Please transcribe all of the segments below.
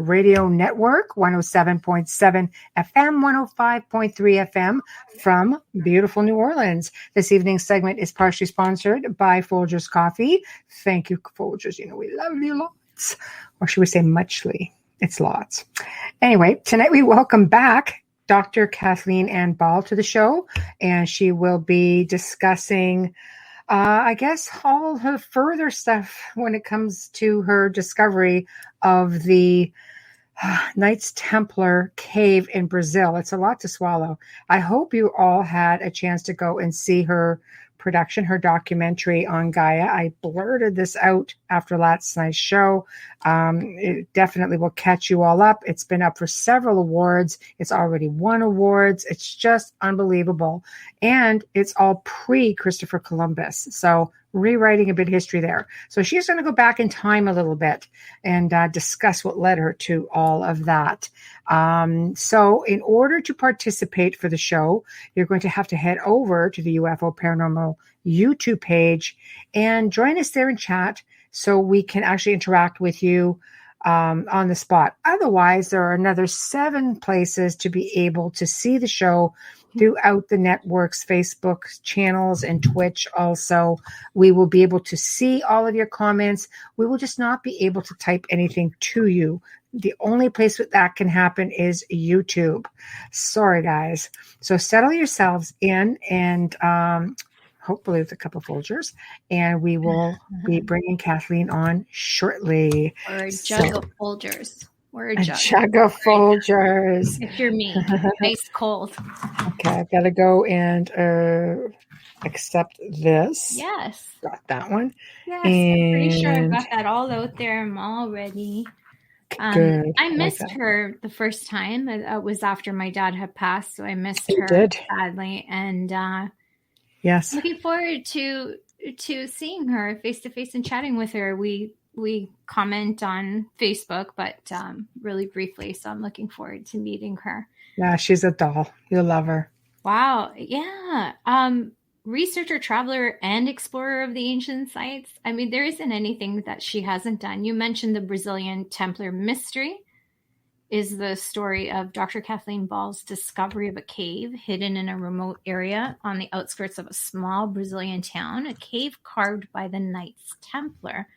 Radio Network, 107.7 FM, 105.3 FM from beautiful New Orleans. This evening's segment is partially sponsored by Folgers Coffee. Thank you, Folgers. You know, we love you lots. Or should we say muchly? It's lots. Anyway, tonight we welcome back Dr. Kathleen Ann Ball to the show, and she will be discussing, I guess, all her further stuff when it comes to her discovery of the Knights Templar cave in Brazil. It's a lot to swallow. I hope you all had a chance to go and see her production, her documentary on Gaia. I blurted this out after last night's show. It definitely will catch you all up. It's been up for several awards. It's already won awards. It's just unbelievable. And it's all pre-Christopher Columbus. So rewriting a bit of history there. So she's going to go back in time a little bit and discuss what led her to all of that. So in order to participate for the show, you're going to have to head over to the UFO Paranormal YouTube page and join us there in chat so we can actually interact with you on the spot. Otherwise, there are another 7 places to be able to see the show throughout the network's Facebook channels and Twitch also. We will be able to see all of your comments. We will just not be able to type anything to you. The only place that can happen is YouTube. Sorry, guys. So settle yourselves in and hopefully with a couple of Folgers, and we will be bringing Kathleen on shortly. Or a jug of Folgers. Or a jug of Folgers. If you're me. Nice cold. Okay, I've got to go and accept this. Yes. Got that one. Yes, I'm pretty sure I got that all out there. I'm all ready. Good. I missed her the first time. It was after my dad had passed, so I missed her badly. And yes, looking forward to seeing her face to face and chatting with her. We comment on Facebook, but really briefly. So I'm looking forward to meeting her. Yeah, she's a doll. You'll love her. Wow. Yeah. Researcher, traveler, and explorer of the ancient sites. I mean, there isn't anything that she hasn't done. You mentioned the Brazilian Templar mystery is the story of Dr. Kathleen Ball's discovery of a cave hidden in a remote area on the outskirts of a small Brazilian town, a cave carved by the Knights Templar.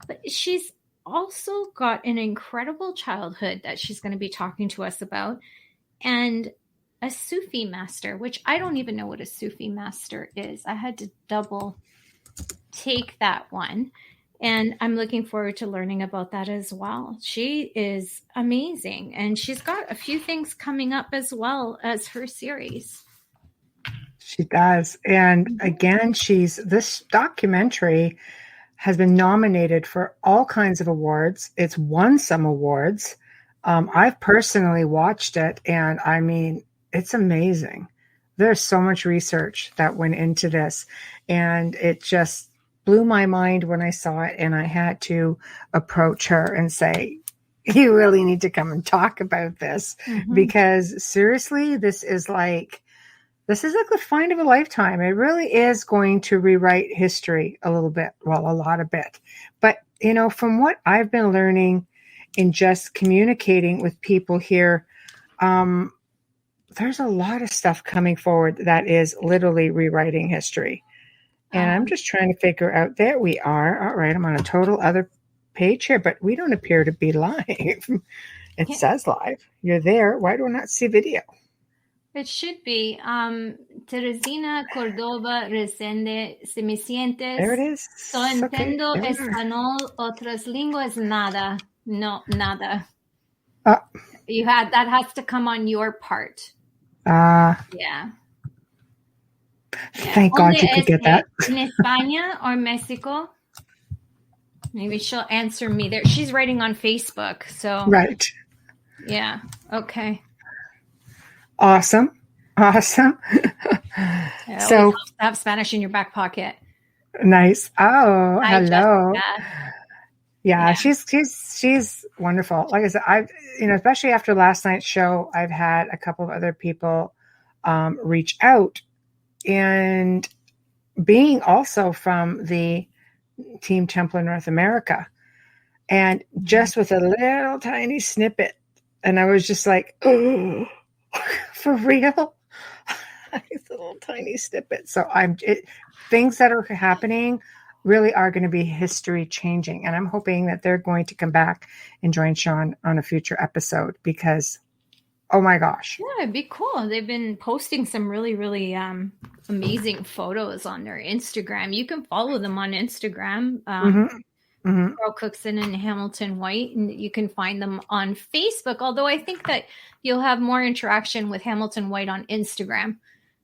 But she's also got an incredible childhood that she's going to be talking to us about, and a Sufi master, which I don't even know what a Sufi master is. I had to double take that one. And I'm looking forward to learning about that as well. She is amazing. And she's got a few things coming up as well as her series. She does. And again, this documentary has been nominated for all kinds of awards. It's won some awards. I've personally watched it, and I mean, it's amazing. There's so much research that went into this, and it just blew my mind when I saw it, and I had to approach her and say, you really need to come and talk about this, because seriously, this is like the find of a lifetime. It really is going to rewrite history a little bit, well, a lot of bit. But, you know, from what I've been learning in just communicating with people here, there's a lot of stuff coming forward that is literally rewriting history. And I'm just trying to figure out, there we are. All right, I'm on a total other page here, but we don't appear to be live. It says live. You're there. Why do I not see video? It should be. Teresina Cordova Resende, si me sientes. There it is. So entiendo español, otras lenguas, nada. No, nada. That has to come on your part. Yeah. Thank God you could get that. In España or Mexico? Maybe she'll answer me there. She's writing on Facebook, so. Right. Yeah. Okay. Awesome. Yeah, so have Spanish in your back pocket. Nice. Oh, Hi, hello. Jessica. Yeah, she's wonderful. Like I said, especially after last night's show, I've had a couple of other people reach out, and being also from the Team Templar North America, and just with a little tiny snippet. And I was just like, oh, for real? It's a little tiny snippet. So things that are happening really are going to be history changing. And I'm hoping that they're going to come back and join Sean on a future episode because, oh my gosh. Yeah, it'd be cool. They've been posting some really, really amazing photos on their Instagram. You can follow them on Instagram. Carl Cookson and Hamilton White, and you can find them on Facebook. Although I think that you'll have more interaction with Hamilton White on Instagram.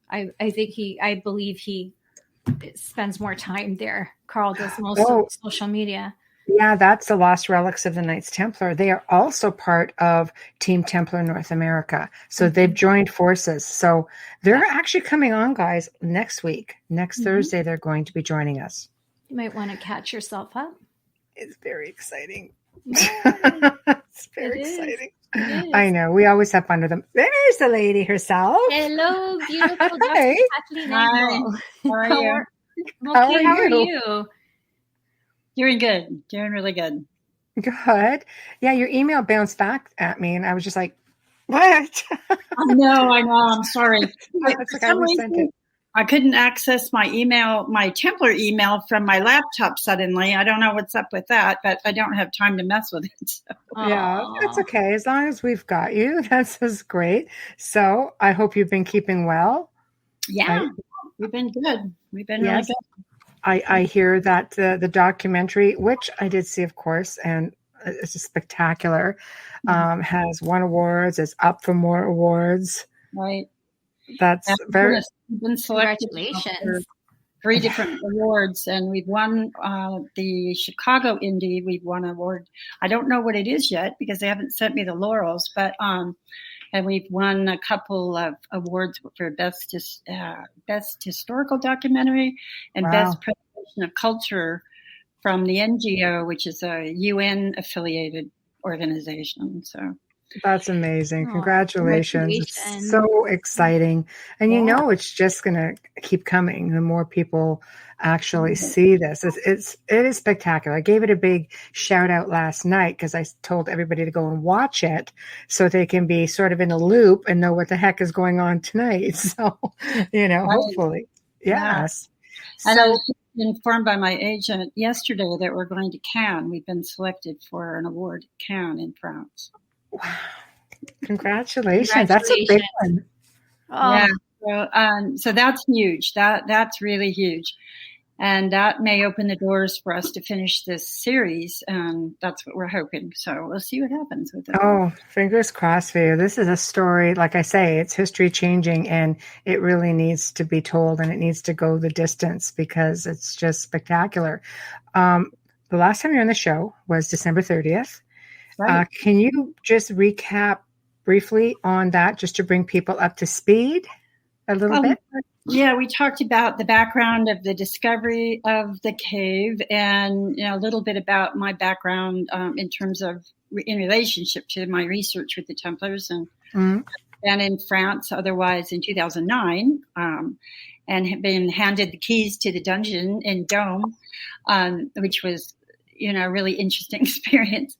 I believe he spends more time there. Carl does most of social media. Yeah, that's the Lost Relics of the Knights Templar. They are also part of Team Templar North America. So they've joined forces. So they're actually coming on, guys, next week. Next Thursday, they're going to be joining us. You might want to catch yourself up. It's very exciting. It's very exciting. I know. We always have fun with them. There's the lady herself. Hello, beautiful Dr. Kathleen. Hi. How are you? Okay, how are you? Doing good. Doing really good. Good. Yeah, your email bounced back at me, and I was just like, what? I know. I'm sorry. I couldn't access my email, my Templar email from my laptop suddenly. I don't know what's up with that, but I don't have time to mess with it. So. Yeah, that's okay. As long as we've got you, that's great. So I hope you've been keeping well. Yeah, we've been good. We've been really good. I hear that the documentary, which I did see, of course, and it's just spectacular, has won awards, is up for more awards. Right. That's very... We've been selected for 3 different awards, and we've won the Chicago Indie. We've won an award. I don't know what it is yet because they haven't sent me the laurels, but and we've won a couple of awards for best historical documentary and best preservation of culture from the NGO, which is a UN affiliated organization. So. That's amazing. Congratulations. It's so exciting. And you know, it's just going to keep coming. The more people actually see this, it is spectacular. I gave it a big shout out last night because I told everybody to go and watch it so they can be sort of in a loop and know what the heck is going on tonight. So, hopefully. Yes. And I was informed by my agent yesterday that we're going to Cannes. We've been selected for an award at Cannes in France. Wow. Congratulations. That's a big one. Yeah. So that's huge. That's really huge. And that may open the doors for us to finish this series. And that's what we're hoping. So we'll see what happens with it. Oh, fingers crossed for you. This is a story, like I say, it's history changing and it really needs to be told and it needs to go the distance because it's just spectacular. The last time you were on the show was December 30th. Right. Can you just recap briefly on that just to bring people up to speed a little bit? Yeah, we talked about the background of the discovery of the cave and a little bit about my background in terms of in relationship to my research with the Templars and in France, otherwise in 2009, and have been handed the keys to the dungeon in Dome, which was, a really interesting experience.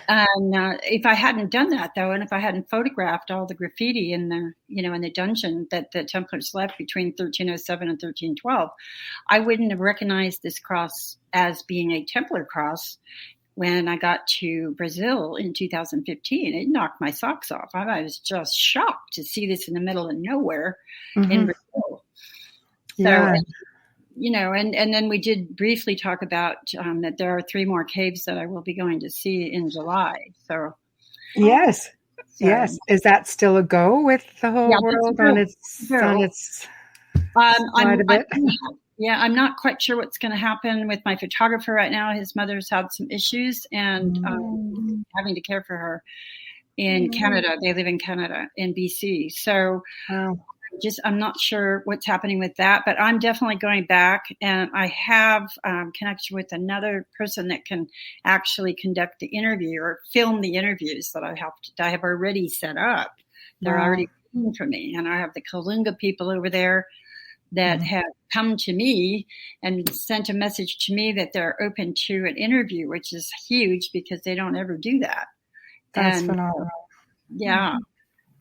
And if I hadn't done that, though, and if I hadn't photographed all the graffiti in the, in the dungeon that the Templars left between 1307 and 1312, I wouldn't have recognized this cross as being a Templar cross when I got to Brazil in 2015. It knocked my socks off. I was just shocked to see this in the middle of nowhere in Brazil. So, and then we did briefly talk about that there are 3 more caves that I will be going to see in July. So, yes. Is that still a go with the whole world on its side of it? I'm not quite sure what's going to happen with my photographer right now. His mother's had some issues and having to care for her in Canada. They live in Canada, in BC. So. Wow. I'm not sure what's happening with that, but I'm definitely going back, and I have connection with another person that can actually conduct the interview or film the interviews that I have already set up. They're already waiting for me, and I have the Kalunga people over there that have come to me and sent a message to me that they're open to an interview, which is huge because they don't ever do that. That's phenomenal. Yeah.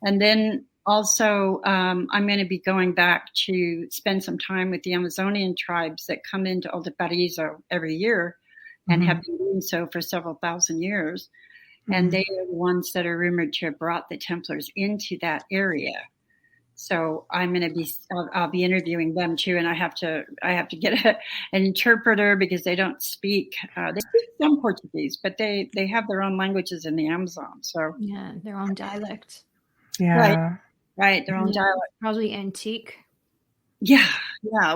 And then also, I'm going to be going back to spend some time with the Amazonian tribes that come into Alto Paraíso every year and have been doing so for several thousand years. And they are the ones that are rumored to have brought the Templars into that area. So I'm going to be, I'll be interviewing them too. And I have to get an interpreter because they don't speak, they speak some Portuguese, but they have their own languages in the Amazon. So yeah, their own dialect. Yeah. Right. Their own dialect. Probably antique. Yeah.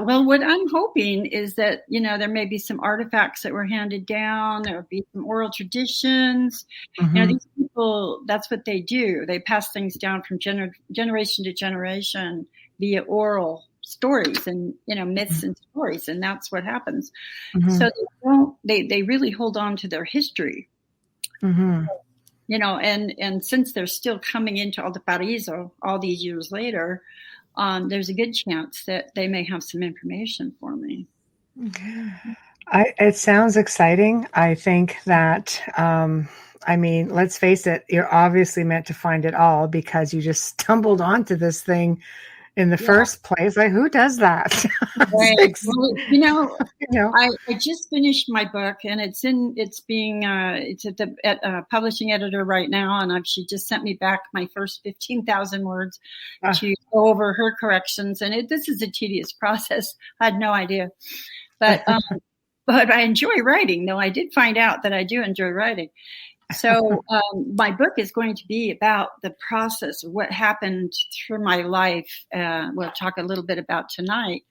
Well, what I'm hoping is that, there may be some artifacts that were handed down. There will be some oral traditions. These people, that's what they do. They pass things down from generation to generation via oral stories and, myths and stories. And that's what happens. So they really hold on to their history. And since they're still coming into Alto Paraíso all these years later, there's a good chance that they may have some information for me. It sounds exciting. I think that, let's face it, you're obviously meant to find it all because you just stumbled onto this thing in the first place. Like, who does that? Right. Well, I just finished my book, and it's at the publishing editor right now, and she just sent me back my first 15,000 words to go over her corrections, and this is a tedious process. I had no idea, but I enjoy writing. Though I did find out that I do enjoy writing. So my book is going to be about the process of what happened through my life. We'll talk a little bit about tonight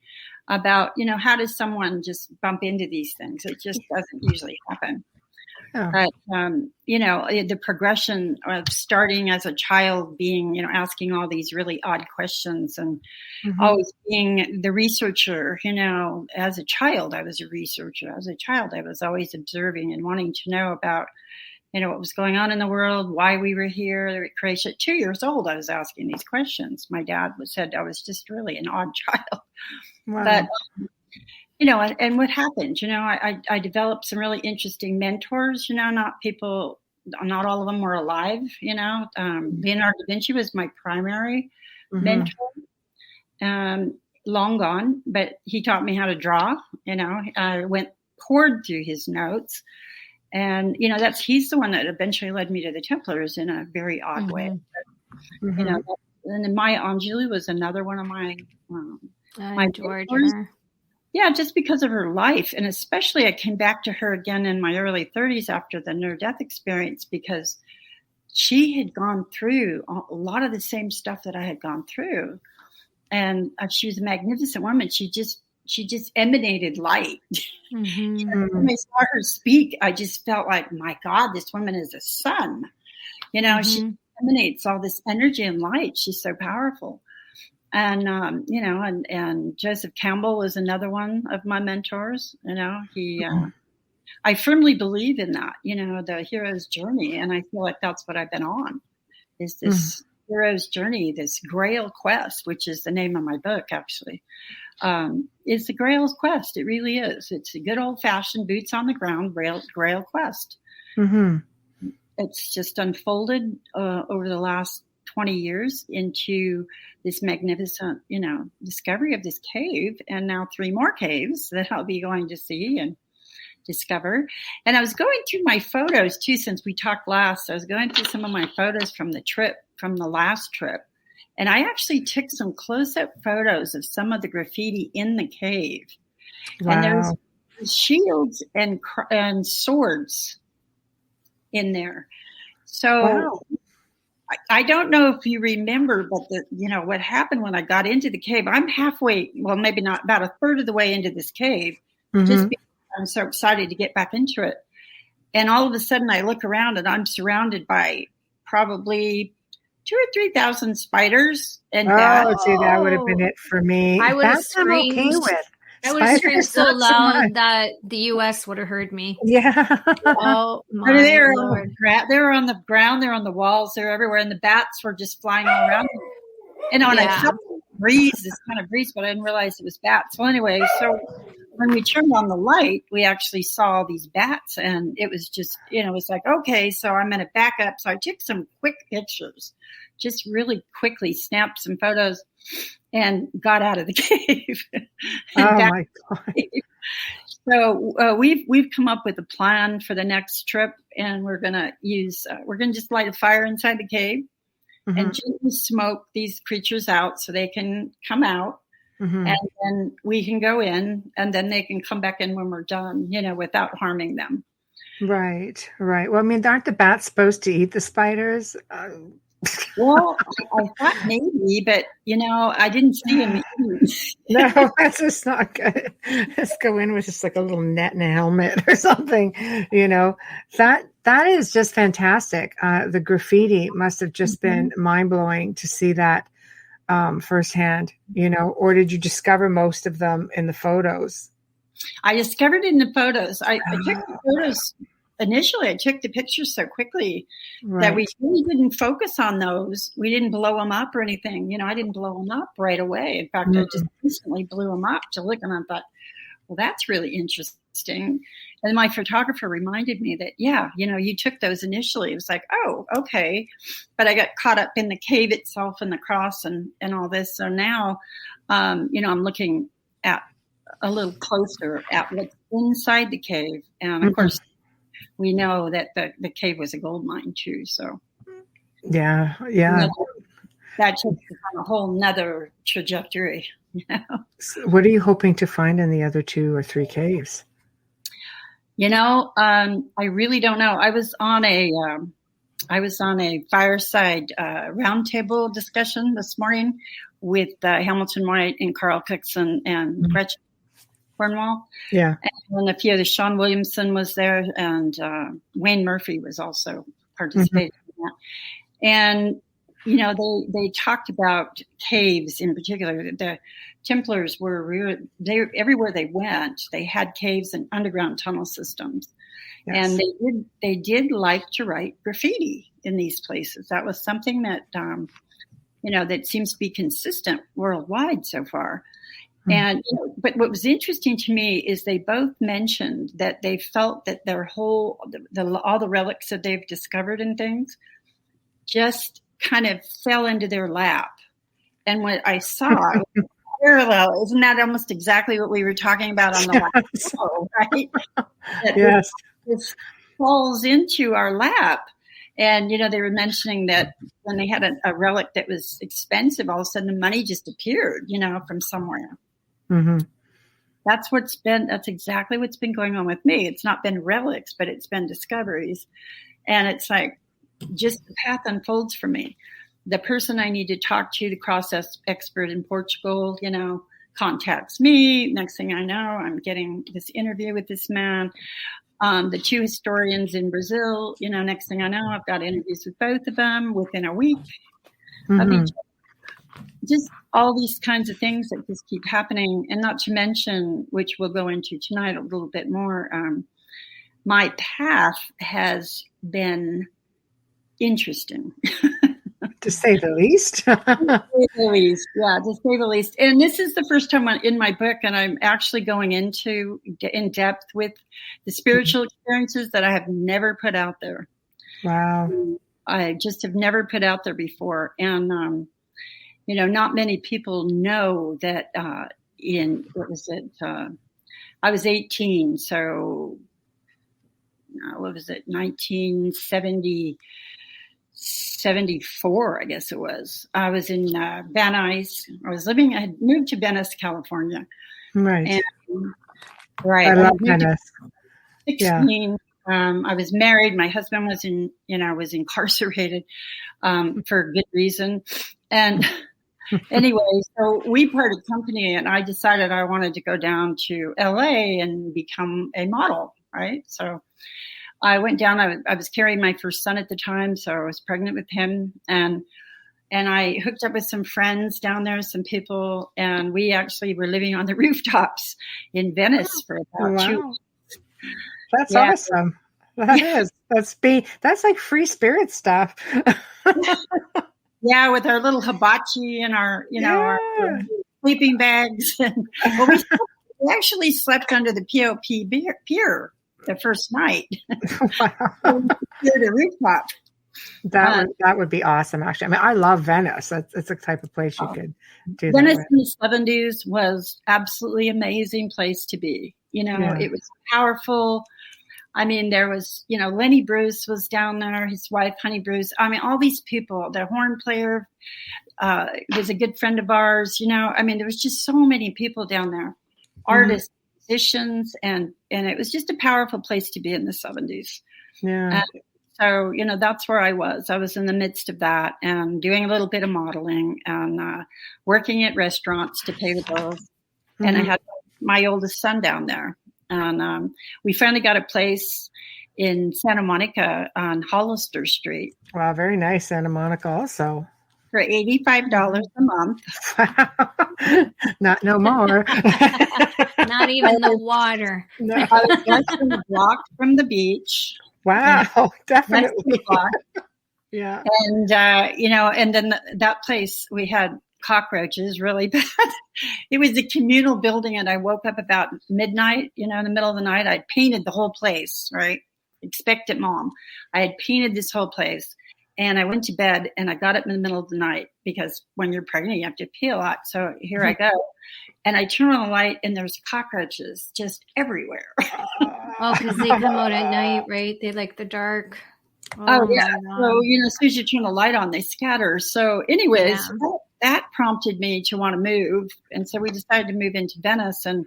about, how does someone just bump into these things? It just doesn't usually happen. Oh. But, the progression of starting as a child being, asking all these really odd questions and always being the researcher, as a child, I was a researcher. As a child, I was always observing and wanting to know about what was going on in the world, why we were here, the creation. At 2 years old, I was asking these questions. My dad said I was just really an odd child. Wow. But, and what happened? I developed some really interesting mentors, not all of them were alive, Leonardo da Vinci was my primary mentor, long gone, but he taught me how to draw, I poured through his notes. And, he's the one that eventually led me to the Templars in a very odd way. But, and then Maya Angelou was another one of my adored her. Yeah, just because of her life. And especially I came back to her again in my early 30s after the near-death experience because she had gone through a lot of the same stuff that I had gone through. And she was a magnificent woman. She just emanated light. When I saw her speak, I just felt like, my God, this woman is a sun. She emanates all this energy and light. She's so powerful. And, and Joseph Campbell was another one of my mentors. I firmly believe in that, the hero's journey. And I feel like that's what I've been on, is this hero's journey, this Grail quest, which is the name of my book, actually. It's the Grail's quest. It really is. It's a good old-fashioned boots on the ground Grail quest. It's just unfolded over the last 20 years into this magnificent, discovery of this cave, and now 3 more caves that I'll be going to see and discover. And I was going through my photos too, since we talked last. I was going through some of my photos from the last trip. And I actually took some close-up photos of some of the graffiti in the cave. Wow. And there's shields and swords in there. So wow. I don't know if you remember, but what happened when I got into the cave, I'm halfway, well, maybe not, about a third of the way into this cave, just because I'm so excited to get back into it. And all of a sudden I look around and I'm surrounded by probably 2,000 or 3,000 spiders and bats. See, that would have been it for me. I would have screamed. Okay with. I would have screamed so loud that the U.S. would have heard me. Yeah. Oh my Lord! They're on the ground. They're on the walls. They're everywhere, and the bats were just flying all around. And when I this kind of breeze, but I didn't realize it was bats. Well, anyway, so when we turned on the light, we actually saw these bats, and it was just, it was like, okay, so I'm going to back up. So I took some quick pictures, just really quickly snapped some photos and got out of the cave. Oh my God. So we've come up with a plan for the next trip, and we're gonna just light a fire inside the cave and gently smoke these creatures out so they can come out, and then we can go in, and then they can come back in when we're done, without harming them. Right. Well, I mean, aren't the bats supposed to eat the spiders? Well, I thought maybe, but I didn't see him. No, that's just not good. Let's go in with just like a little net and a helmet or something. That is just fantastic. The graffiti must have just been mind blowing to see that firsthand. Or did you discover most of them in the photos? I discovered it in the photos. I took the photos. Initially, I took the pictures so quickly that we really didn't focus on those. We didn't blow them up or anything. I didn't blow them up right away. In fact, I just instantly blew them up to look, and I thought, well, that's really interesting. And my photographer reminded me that, you took those initially. It was like, oh, okay. But I got caught up in the cave itself and the cross and all this. So now, I'm looking at a little closer at what's inside the cave. And of course, we know that the cave was a gold mine too. So yeah. That took on a whole nother trajectory. So what are you hoping to find in the other 2 or 3 caves? I really don't know. I was on a fireside roundtable discussion this morning with Hamilton White and Carl Cookson and Gretchen Cornwall. Yeah. And a few of the Sean Williamson was there, and Wayne Murphy was also participating in that. And, they talked about caves in particular. The Templars were everywhere they went, they had caves and underground tunnel systems. Yes. And they did like to write graffiti in these places. That was something that, that seems to be consistent worldwide so far. And, but what was interesting to me is they both mentioned that they felt that their all the relics that they've discovered and things just kind of fell into their lap. And what I saw was parallel. Isn't that almost exactly what we were talking about on the last show, right? Yes. This falls into our lap. And, they were mentioning that when they had a relic that was expensive, all of a sudden the money just appeared, from somewhere. Mm-hmm. That's exactly what's been going on with me. It's not been relics, but it's been discoveries. And it's like, just the path unfolds for me. The person I need to talk to, the cross expert in Portugal, contacts me. Next thing I know, I'm getting this interview with this man. The 2 historians in Brazil, next thing I know, I've got interviews with both of them within a week of each other. Just all these kinds of things that just keep happening. And not to mention, which we'll go into tonight a little bit more, my path has been interesting. To say the least. To say the least. And this is the first time in my book, and I'm actually going into in depth with the spiritual experiences that I have never put out there. Wow. I just have never put out there before. And, not many people know that I was 18, so what was it, 1974, I guess it was. I was in Van Nuys. I had moved to Venice, California. Right. And, I love Venice. 16. Yeah. I was married. My husband was was incarcerated for good reason. And anyway, so we parted company, and I decided I wanted to go down to LA and become a model, right? So I went down. I was carrying my first son at the time, so I was pregnant with him, and I hooked up with some friends down there, some people, and we actually were living on the rooftops in Venice for about 2 weeks. That's awesome. That is. That's like free spirit stuff. Yeah, with our little hibachi and our, our sleeping bags. And we actually slept under the POP pier the first night. Wow. The rooftop. That would be awesome, actually. I mean, I love Venice. It's a type of place you could do Venice that with. in the 70s was absolutely amazing place to be. It was powerful. I mean, there was, Lenny Bruce was down there, his wife, Honey Bruce. I mean, all these people, the horn player was a good friend of ours. I mean, there was just so many people down there, artists, musicians, and it was just a powerful place to be in the 70s. Yeah. So, that's where I was. I was in the midst of that and doing a little bit of modeling and working at restaurants to pay the bills. Mm-hmm. And I had my oldest son down there. And we finally got a place in Santa Monica on Hollister Street. Wow, very nice, Santa Monica also. For $85 a month. Not no more. Not even the water. No. I was less than a block from the beach. Wow, definitely. Yeah. And, and then that place, we had cockroaches really bad. It was a communal building, and I woke up about midnight, in the middle of the night. I'd painted the whole place, right? Expect it, Mom. I had painted this whole place, and I went to bed, and I got up in the middle of the night because when you're pregnant, you have to pee a lot. So here I go. And I turn on the light, and there's cockroaches just everywhere. Oh, because they come out at night, right? They like the dark. Oh yeah. So, as soon as you turn the light on, they scatter. So anyways, that prompted me to want to move. And so we decided to move into Venice, and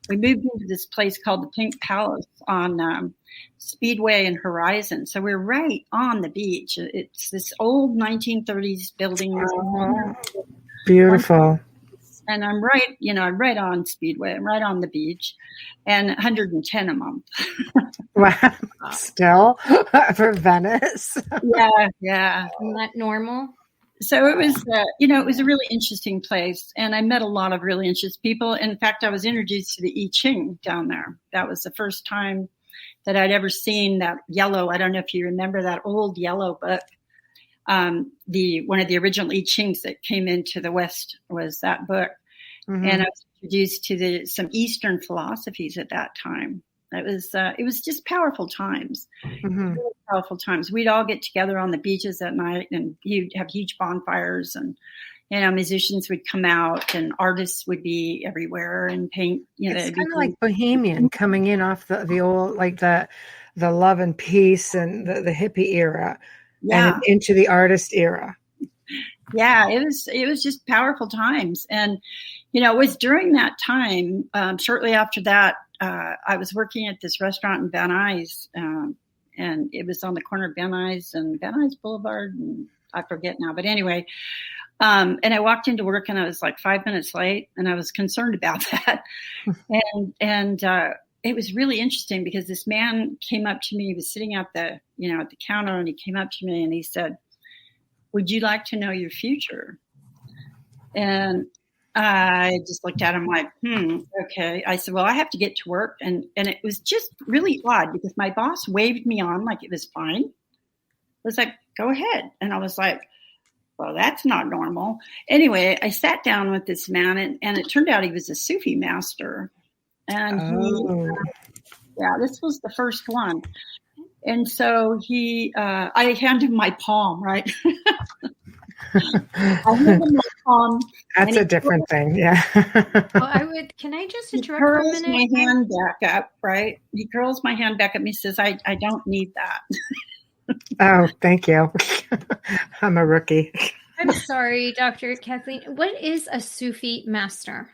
we moved into this place called the Pink Palace on Speedway and Horizon. So we're right on the beach. It's this old 1930s building. Beautiful. And I'm right on Speedway. I'm right on the beach, and 110 a month. Wow. Still for Venice. Yeah. Isn't that normal? So it was, it was a really interesting place, and I met a lot of really interesting people. In fact, I was introduced to the I Ching down there. That was the first time that I'd ever seen that yellow. I don't know if you remember that old yellow book. One of the original I Chings that came into the West was that book. Mm-hmm. And I was introduced to some Eastern philosophies at that time. It was just powerful times, really powerful times. We'd all get together on the beaches at night, and you'd have huge bonfires, and musicians would come out, and artists would be everywhere and paint. It's kind of like Bohemian coming in off the old, like the love and peace and the hippie era, and into the artist era. Yeah, it was just powerful times, and it was during that time. Shortly after that, I was working at this restaurant in Van Nuys, and it was on the corner of Van Nuys and Van Nuys Boulevard, and I forget now. But anyway, and I walked into work, and I was like 5 minutes late, and I was concerned about that. and it was really interesting because this man came up to me. He was sitting at the counter, and he came up to me and he said, "Would you like to know your future?" And I just looked at him like, okay. I said, well, I have to get to work. And it was just really odd because my boss waved me on like it was fine. I was like, go ahead. And I was like, well, that's not normal. Anyway, I sat down with this man, and it turned out he was a Sufi master. And this was the first one. And so I handed him my palm, right? I handed him my palm. That's a different thing, yeah. Can I just interrupt for a minute? He curls my hand back up, right? He curls my hand back up. He says, I don't need that. Oh, thank you. I'm a rookie. I'm sorry, Dr. Kathleen. What is a Sufi master?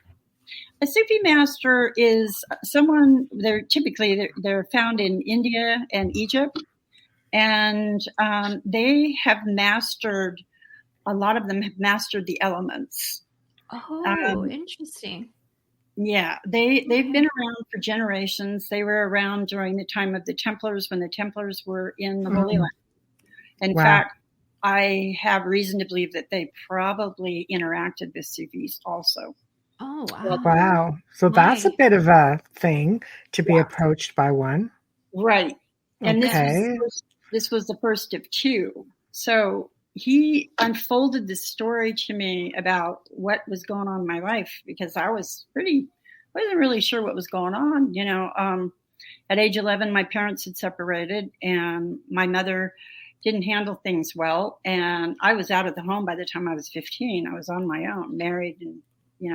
A Sufi master is someone, they're found in India and Egypt, and they have mastered, a lot of them have mastered the elements. Oh, interesting. Yeah, they've been around for generations. They were around during the time of the Templars, when the Templars were in the Holy Land. In fact, I have reason to believe that they probably interacted with Sufis also. Oh, wow. Wow. So that's a bit of a thing to be approached by one. Right. And this was the first of two. So he unfolded this story to me about what was going on in my life, because I wasn't really sure what was going on. At age 11, my parents had separated, and my mother didn't handle things well. And I was out of the home by the time I was 15. I was on my own, married, and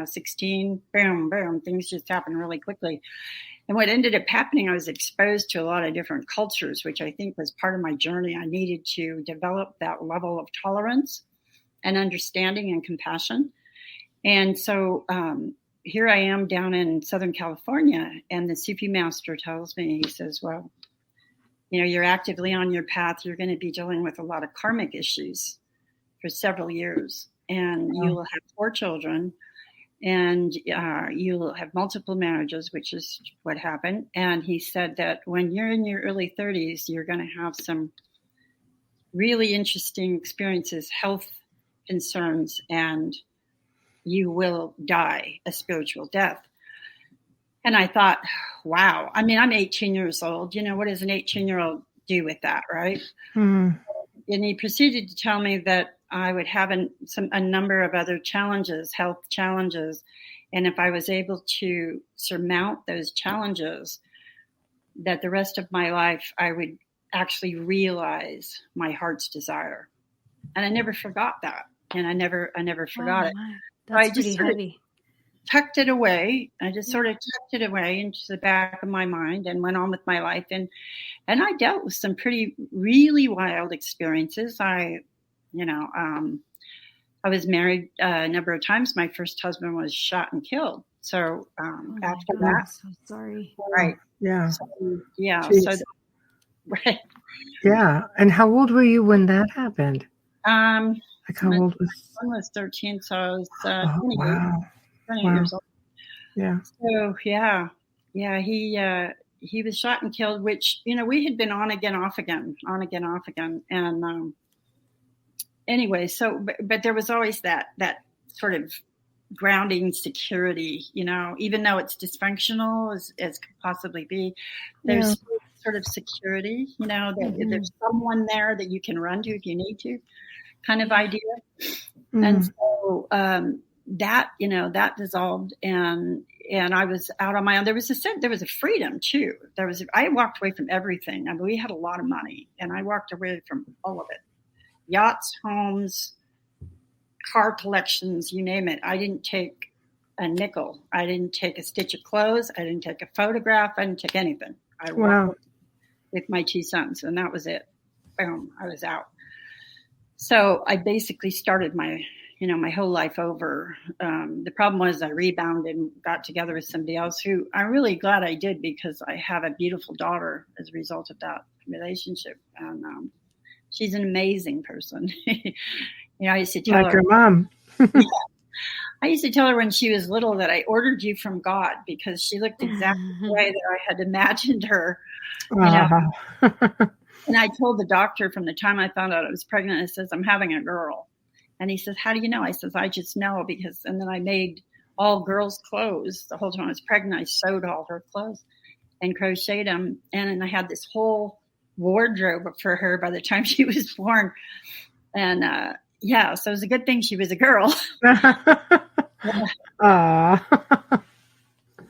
16, boom, boom, things just happened really quickly. And what ended up happening, I was exposed to a lot of different cultures, which I think was part of my journey. I needed to develop that level of tolerance and understanding and compassion. And so here I am down in Southern California, and the CP master tells me, he says, well, you're actively on your path. You're going to be dealing with a lot of karmic issues for several years, and you will have 4 children. And you'll have multiple marriages, which is what happened. And he said that when you're in your early 30s, you're going to have some really interesting experiences, health concerns, and you will die a spiritual death. And I thought, wow. I mean, I'm 18 years old. What does an 18-year-old do with that, right? Mm-hmm. And he proceeded to tell me that I would have a number of other challenges, health challenges. And if I was able to surmount those challenges, that the rest of my life, I would actually realize my heart's desire. And I never forgot that. And I never forgot it. That's pretty heavy. Tucked it away. I just sort of tucked it away into the back of my mind and went on with my life. And I dealt with some really wild experiences. I was married a number of times. My first husband was shot and killed. So after that, I'm so sorry. Right? Yeah. So, yeah. Jeez. So right. Yeah. And how old were you when that happened? Like how old was? I was 13, so I was 28. Wow. 28 years old. Yeah. So yeah. He was shot and killed, which we had been on again, off again, and. Anyway, so, but there was always that sort of grounding security, even though it's dysfunctional as could possibly be, there's sort of security, that there's someone there that you can run to if you need to, kind of idea. Mm-hmm. And so that dissolved, and I was out on my own. There was a freedom too. I walked away from everything. I mean, we had a lot of money, and I walked away from all of it. Yachts, homes, car collections, you name it. I didn't take a nickel. I didn't take a stitch of clothes. I didn't take a photograph. I didn't take anything. I walked with my 2 sons, and that was it. Boom, I was out. So I basically started my whole life over. The problem was I rebounded and got together with somebody else who I'm really glad I did, because I have a beautiful daughter as a result of that relationship. And she's an amazing person. I used to tell her. Like your mom. I used to tell her when she was little that I ordered you from God, because she looked exactly the way that I had imagined her. And I told the doctor from the time I found out I was pregnant, I says, I'm having a girl. And he says, how do you know? I says, I just know, because, and then I made all girls' clothes. The whole time I was pregnant, I sewed all her clothes and crocheted them. And I had this whole wardrobe for her by the time she was born. And so it was a good thing she was a girl.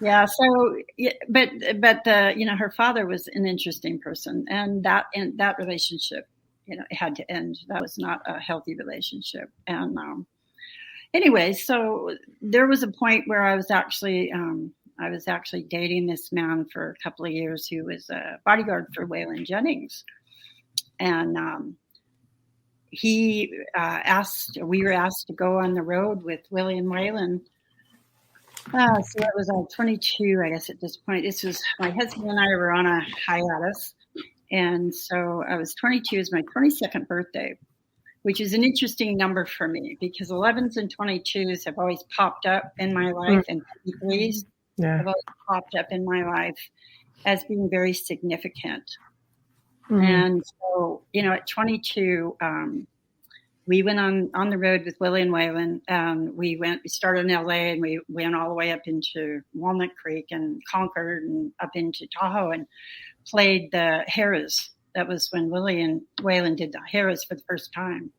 Yeah. So, but her father was an interesting person, and that relationship, it had to end. That was not a healthy relationship. And anyway, so there was a point where I was actually dating this man for a couple of years who was a bodyguard for Waylon Jennings. And we were asked to go on the road with Willie and Waylon. So that was 22, I guess, at this point. This was, my husband and I were on a hiatus. And so I was 22, it was my 22nd birthday, which is an interesting number for me, because 11s and 22s have always popped up in my life, and 23s have always popped up in my life as being very significant. Mm-hmm. And so, at 22, we went on the road with Willie and Waylon. We started in LA, and we went all the way up into Walnut Creek and Concord and up into Tahoe and played the Harrahs. That was when Willie and Waylon did the Harrahs for the first time.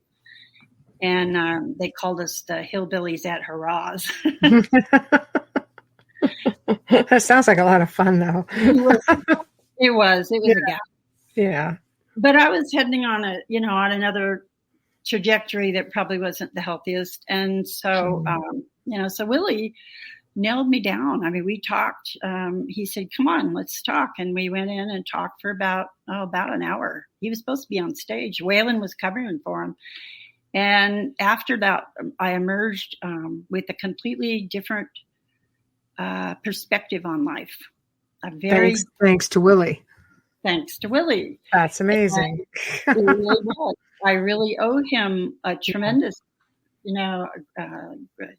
And they called us the hillbillies at hurrahs. That sounds like a lot of fun, though. It was Yeah. a gap. Yeah. But I was heading on on another trajectory that probably wasn't the healthiest. And so, so Willie nailed me down. I mean, we talked. He said, "Come on, let's talk." And we went in and talked for about an hour. He was supposed to be on stage. Waylon was covering for him. And after that, I emerged with a completely different perspective on life. Thanks to Willie. Thanks to Willie. That's amazing. I really owe him a tremendous,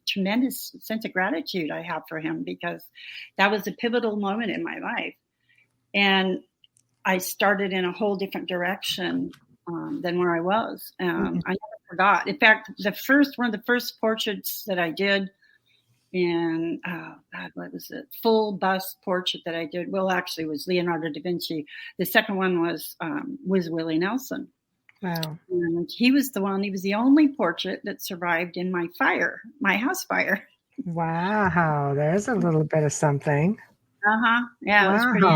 tremendous sense of gratitude I have for him, because that was a pivotal moment in my life. And I started in a whole different direction than where I was. I never forgot. In fact, one of the first portraits that I did, and what was it? Full bust portrait that I did. Well, actually, it was Leonardo da Vinci. The second one was Willie Nelson. Wow. And he was the only portrait that survived in my house fire. Wow. There's a little bit of something. Yeah. Wow. It was pretty,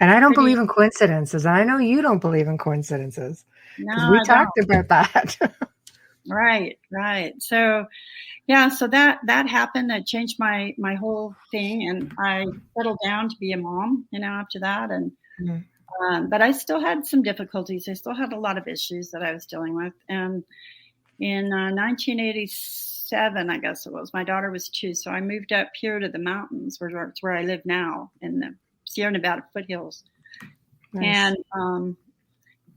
and I don't believe in coincidences. I know you don't believe in coincidences. No, we talked about that. Right. So, yeah, so that happened. That changed my whole thing, and I settled down to be a mom, after that. And but I still had some difficulties. I still had a lot of issues that I was dealing with. And in 1987, I guess it was, my daughter was 2, so I moved up here to the mountains, where I live now, in the Sierra Nevada foothills. Nice. And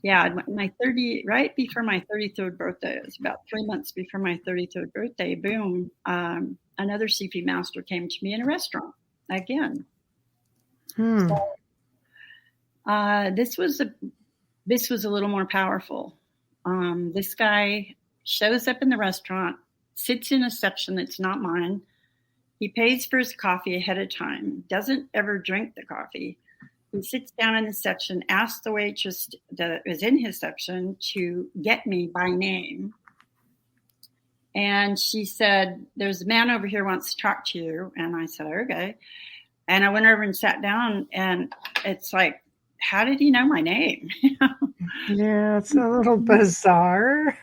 right before my 33rd birthday, it was about 3 months before my 33rd birthday, boom, another CP master came to me in a restaurant again. So, this was a little more powerful. This guy shows up in the restaurant, sits in a section that's not mine. He pays for his coffee ahead of time, doesn't ever drink the coffee. He sits down in the section, asks the waitress that was in his section to get me by name. And she said, "There's a man over here who wants to talk to you." And I said, "Okay." And I went over and sat down, and it's like, how did he know my name? Yeah, it's a little bizarre.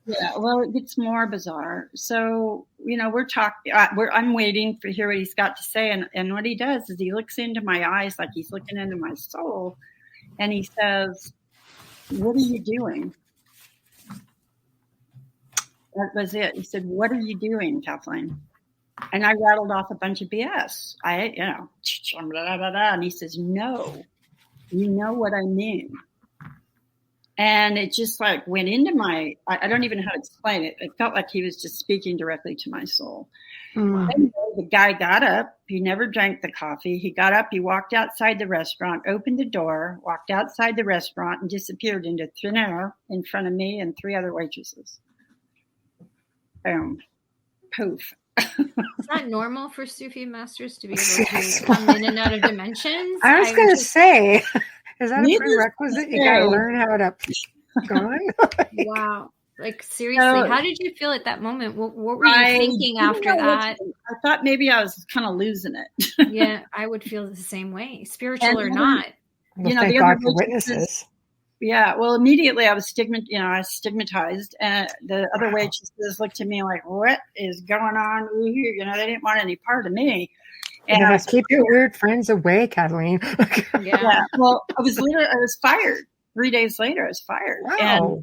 Yeah, well, it gets more bizarre. So, we're talking, I'm waiting to hear what he's got to say. And what he does is he looks into my eyes like he's looking into my soul. And he says, "What are you doing?" That was it. He said, "What are you doing, Kathleen?" And I rattled off a bunch of BS. And he says, "No, you know what I mean." And it just like went into I don't even know how to explain it. It felt like he was just speaking directly to my soul. Anyway, the guy got up. He never drank the coffee. He got up. He walked outside the restaurant, opened the door, walked outside the restaurant, and disappeared into thin air in front of me and 3 other waitresses. Boom. Poof. Is that normal for Sufi masters to be able to come in and out of dimensions? I was going to say, is that a prerequisite? You got to learn how to gone. Wow. Like, seriously, how did you feel at that moment? What were you thinking after that? I thought maybe I was kind of losing it. Yeah, I would feel the same way, spiritual or not. Thank God for witnesses. Yeah, well, immediately I was stigmatized, and the other waitresses looked at me like, "What is going on here?" They didn't want any part of me. And I keep your weird friends away, Kathleen. Yeah. Well, I was fired. 3 days later, I was fired. Wow.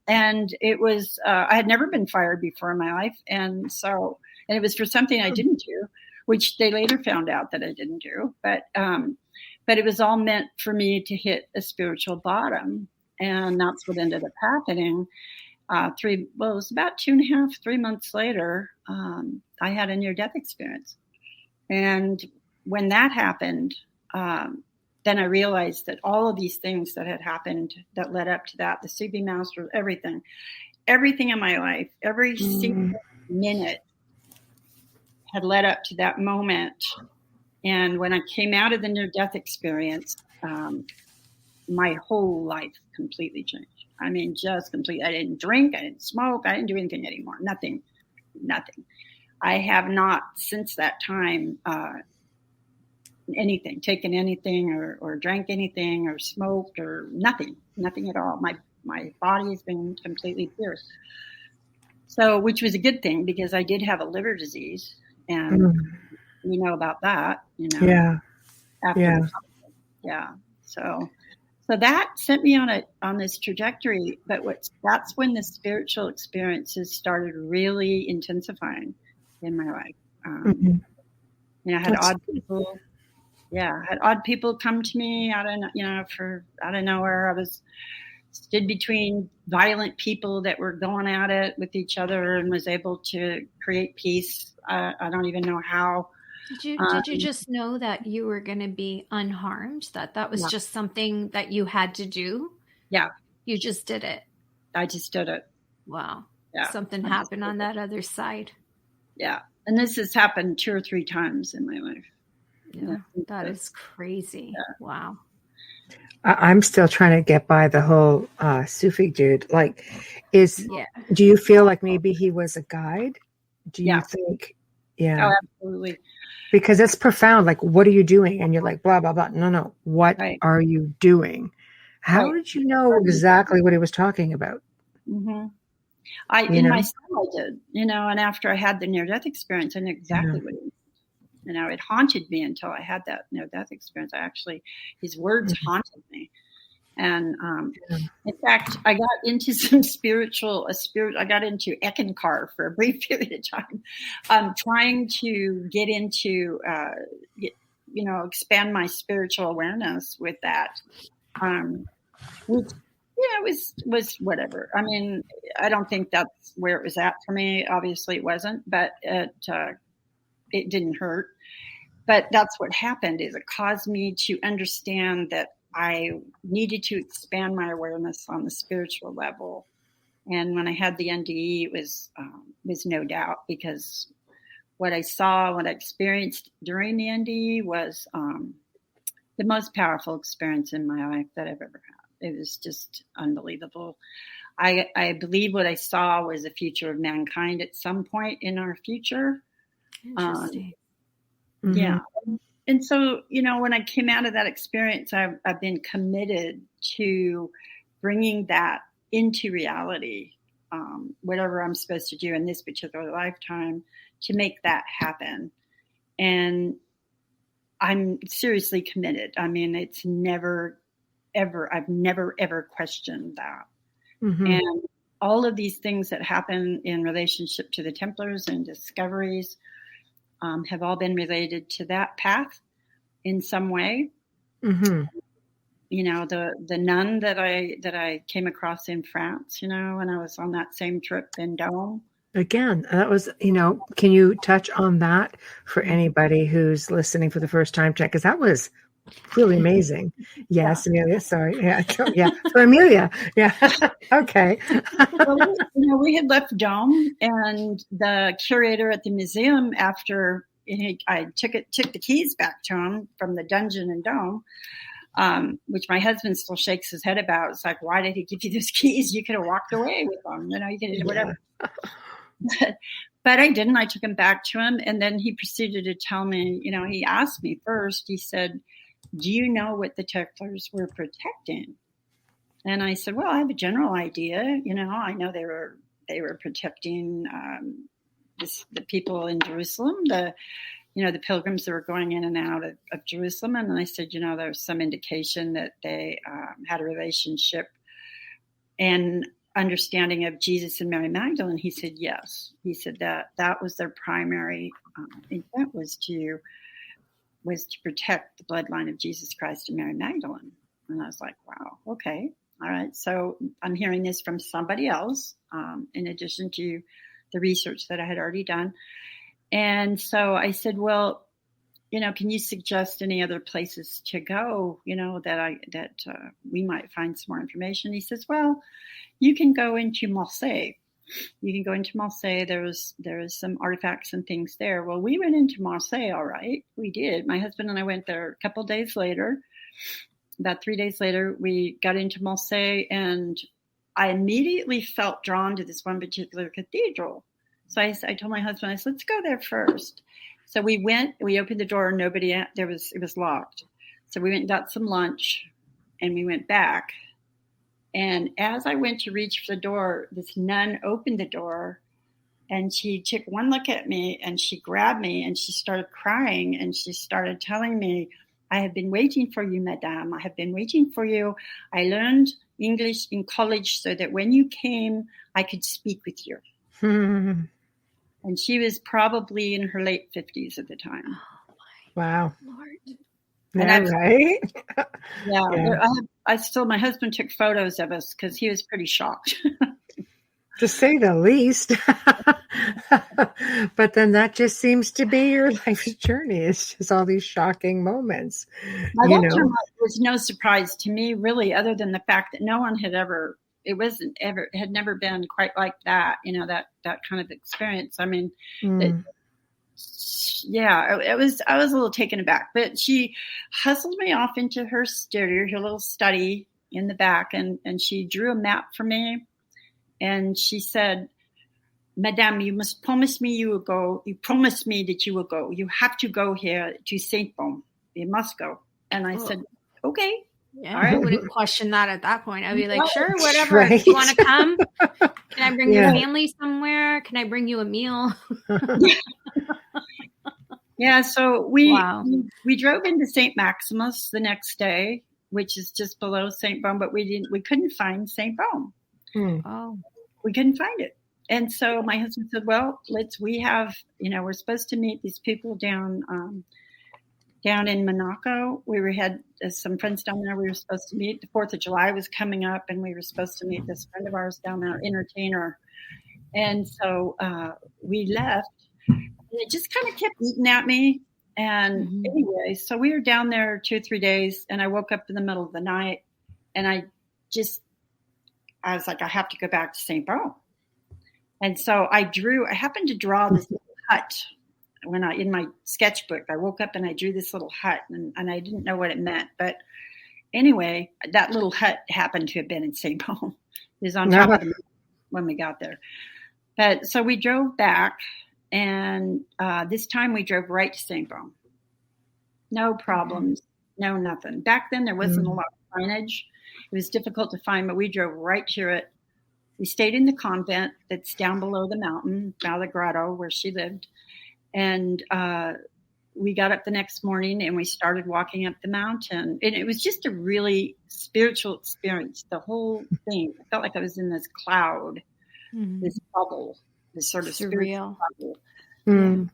And it was, I had never been fired before in my life. And it was for something I didn't do, which they later found out that I didn't do. But it was all meant for me to hit a spiritual bottom. And that's what ended up happening. It was about 3 months later, I had a near-death experience. And when that happened, then I realized that all of these things that had happened that led up to that, the CB Master, everything in my life, every single minute had led up to that moment. And when I came out of the near-death experience, my whole life completely changed. I mean, just complete. I didn't drink. I didn't smoke. I didn't do anything anymore. Nothing. I have not since that time taken anything or drank anything or smoked or nothing at all. My body has been completely pure. So, which was a good thing because I did have a liver disease, and we know about that, Yeah. So that sent me on this trajectory. But that's when the spiritual experiences started really intensifying in my life. I had odd people. Yeah, I had odd people come to me out of nowhere. I stood between violent people that were going at it with each other and was able to create peace. I don't even know how. Did you just know that you were going to be unharmed? That was just something that you had to do? Yeah. You just did it. I just did it. Wow. Yeah. Something happened on that other side. Yeah. And this has happened 2 or 3 times in my life. Yeah. That is crazy. Yeah. Wow. I'm still trying to get by the whole Sufi dude. Like, do you feel like maybe he was a guide? Do you think? Yeah. Oh, absolutely. Because it's profound. Like, what are you doing? And you're like, blah, blah, blah. No. What are you doing? How did you know exactly what he was talking about? Mm-hmm. In myself, I did, and after I had the near-death experience, I knew exactly what it was. It haunted me until I had that near-death experience. His words haunted me. And in fact, I got into I got into Eckankar for a brief period of time, trying to get into, expand my spiritual awareness with that, which, was whatever. I mean, I don't think that's where it was at for me. Obviously it wasn't, but it didn't hurt. But that's what happened is it caused me to understand that I needed to expand my awareness on the spiritual level. And when I had the NDE, it was no doubt, because what I experienced during the NDE was the most powerful experience in my life that I've ever had. It was just unbelievable. I believe what I saw was the future of mankind at some point in our future. Interesting. Yeah. And so, when I came out of that experience, I've been committed to bringing that into reality, whatever I'm supposed to do in this particular lifetime to make that happen. And I'm seriously committed. I mean, I've never, ever questioned that. Mm-hmm. And all of these things that happen in relationship to the Templars and discoveries have all been related to that path in some way. Mm-hmm. The nun that I came across in France, when I was on that same trip in Dome. Again, that was, can you touch on that for anybody who's listening for the first time? Because that was really amazing. Yes, yeah. Amelia, sorry. Yeah, for Amelia. Yeah. Okay. Well, we had left Dome, and the curator at the museum, after I took the keys back to him from the dungeon in Dome, which my husband still shakes his head about. It's like, why did he give you those keys? You could have walked away with them. You could have done whatever. But I didn't. I took him back to him, and then he proceeded to tell me, he asked me first, he said, do you know what the Templars were protecting? And I said, well, I have a general idea. I know they were protecting the people in Jerusalem, the pilgrims that were going in and out of Jerusalem. And I said, there's some indication that they had a relationship and understanding of Jesus and Mary Magdalene. He said, yes. He said that was their primary intent was to protect the bloodline of Jesus Christ and Mary Magdalene. And I was like, wow, okay. All right. So I'm hearing this from somebody else, in addition to the research that I had already done. And so I said, well, can you suggest any other places to go, that we might find some more information? He says, well, you can go into Marseille. There is some artifacts and things there. Well, we went into Marseille. All right. We did. My husband and I went there a couple days later. About 3 days later, we got into Marseille, and I immediately felt drawn to this one particular cathedral. So I told my husband, I said, let's go there first. So we went, we opened the door, it was locked. So we went and got some lunch and we went back. And as I went to reach for the door, this nun opened the door and she took one look at me and she grabbed me and she started crying and she started telling me, I have been waiting for you, madame. I have been waiting for you. I learned English in college so that when you came, I could speak with you. And she was probably in her late 50s at the time. Oh, Wow. Lord. Yeah, right? My husband took photos of us because he was pretty shocked. To say the least. But then that just seems to be your life's journey. It's just all these shocking moments. That was no surprise to me, really, other than the fact that no one had had never been quite like that, that kind of experience. I mean, I was a little taken aback, but she hustled me off into her studio, her little study in the back, and she drew a map for me. And she said, Madame, you must promise me you will go. You promised me that you will go. You have to go here to Saint Baume. You must go. And I said, okay. Yeah, all right. I wouldn't question that at that point. I'd be like, sure, whatever. Right. If you want to come, can I bring your family somewhere? Can I bring you a meal? Yeah, so we drove into St. Maximus the next day, which is just below St. Baume, but we couldn't find St. Baume. Oh. We couldn't find it. And so my husband said, well, we're supposed to meet these people down in Monaco. We had some friends down there we were supposed to meet. The 4th of July was coming up, and we were supposed to meet this friend of ours down there, entertainer. And so we left, and it just kind of kept eating at me. And anyway, so we were down there 2 or 3 days, and I woke up in the middle of the night, and I was like, I have to go back to St. Baume. And so I happened to draw this hut in my sketchbook. I woke up and I drew this little hut, and I didn't know what it meant. But anyway, that little hut happened to have been in St. Baume. It was on top of the mountain when we got there. But so we drove back, and this time we drove right to St. Baume. No problems, no nothing. Back then there wasn't a lot of signage. It was difficult to find, but we drove right to it. We stayed in the convent that's down below the mountain, by the grotto where she lived. And we got up the next morning and we started walking up the mountain. And it was just a really spiritual experience, the whole thing. I felt like I was in this cloud, this bubble, this sort of surreal bubble. Yeah.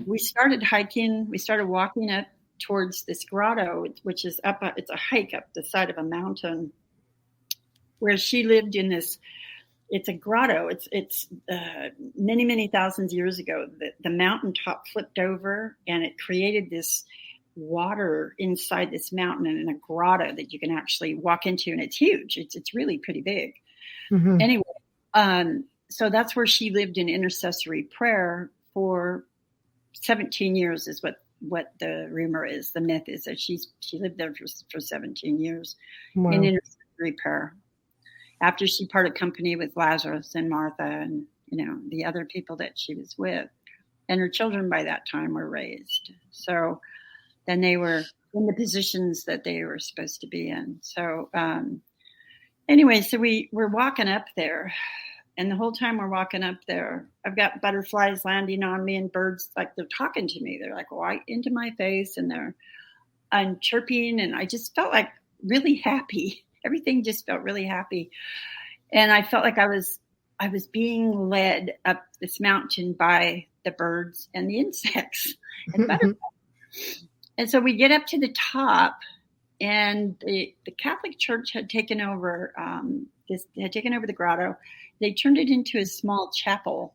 We started hiking. We started walking up towards this grotto, which is it's a hike up the side of a mountain where she lived in this. It's a grotto. It's many, many thousands of years ago. The mountaintop flipped over and it created this water inside this mountain and in a grotto that you can actually walk into, and it's huge. It's really pretty big. Anyway, so that's where she lived in intercessory prayer for 17 years is what the rumor is. The myth is that she lived there for 17 years in intercessory prayer. After she parted company with Lazarus and Martha and, the other people that she was with. And her children by that time were raised. So then they were in the positions that they were supposed to be in. So anyway, so we're walking up there. And the whole time we're walking up there, I've got butterflies landing on me and birds, like they're talking to me. They're like right into my face and I'm chirping, and I just felt like really happy. Everything just felt really happy. And I felt like I was being led up this mountain by the birds and the insects and butterflies. And so we get up to the top, and the Catholic Church had taken over the grotto. They turned it into a small chapel.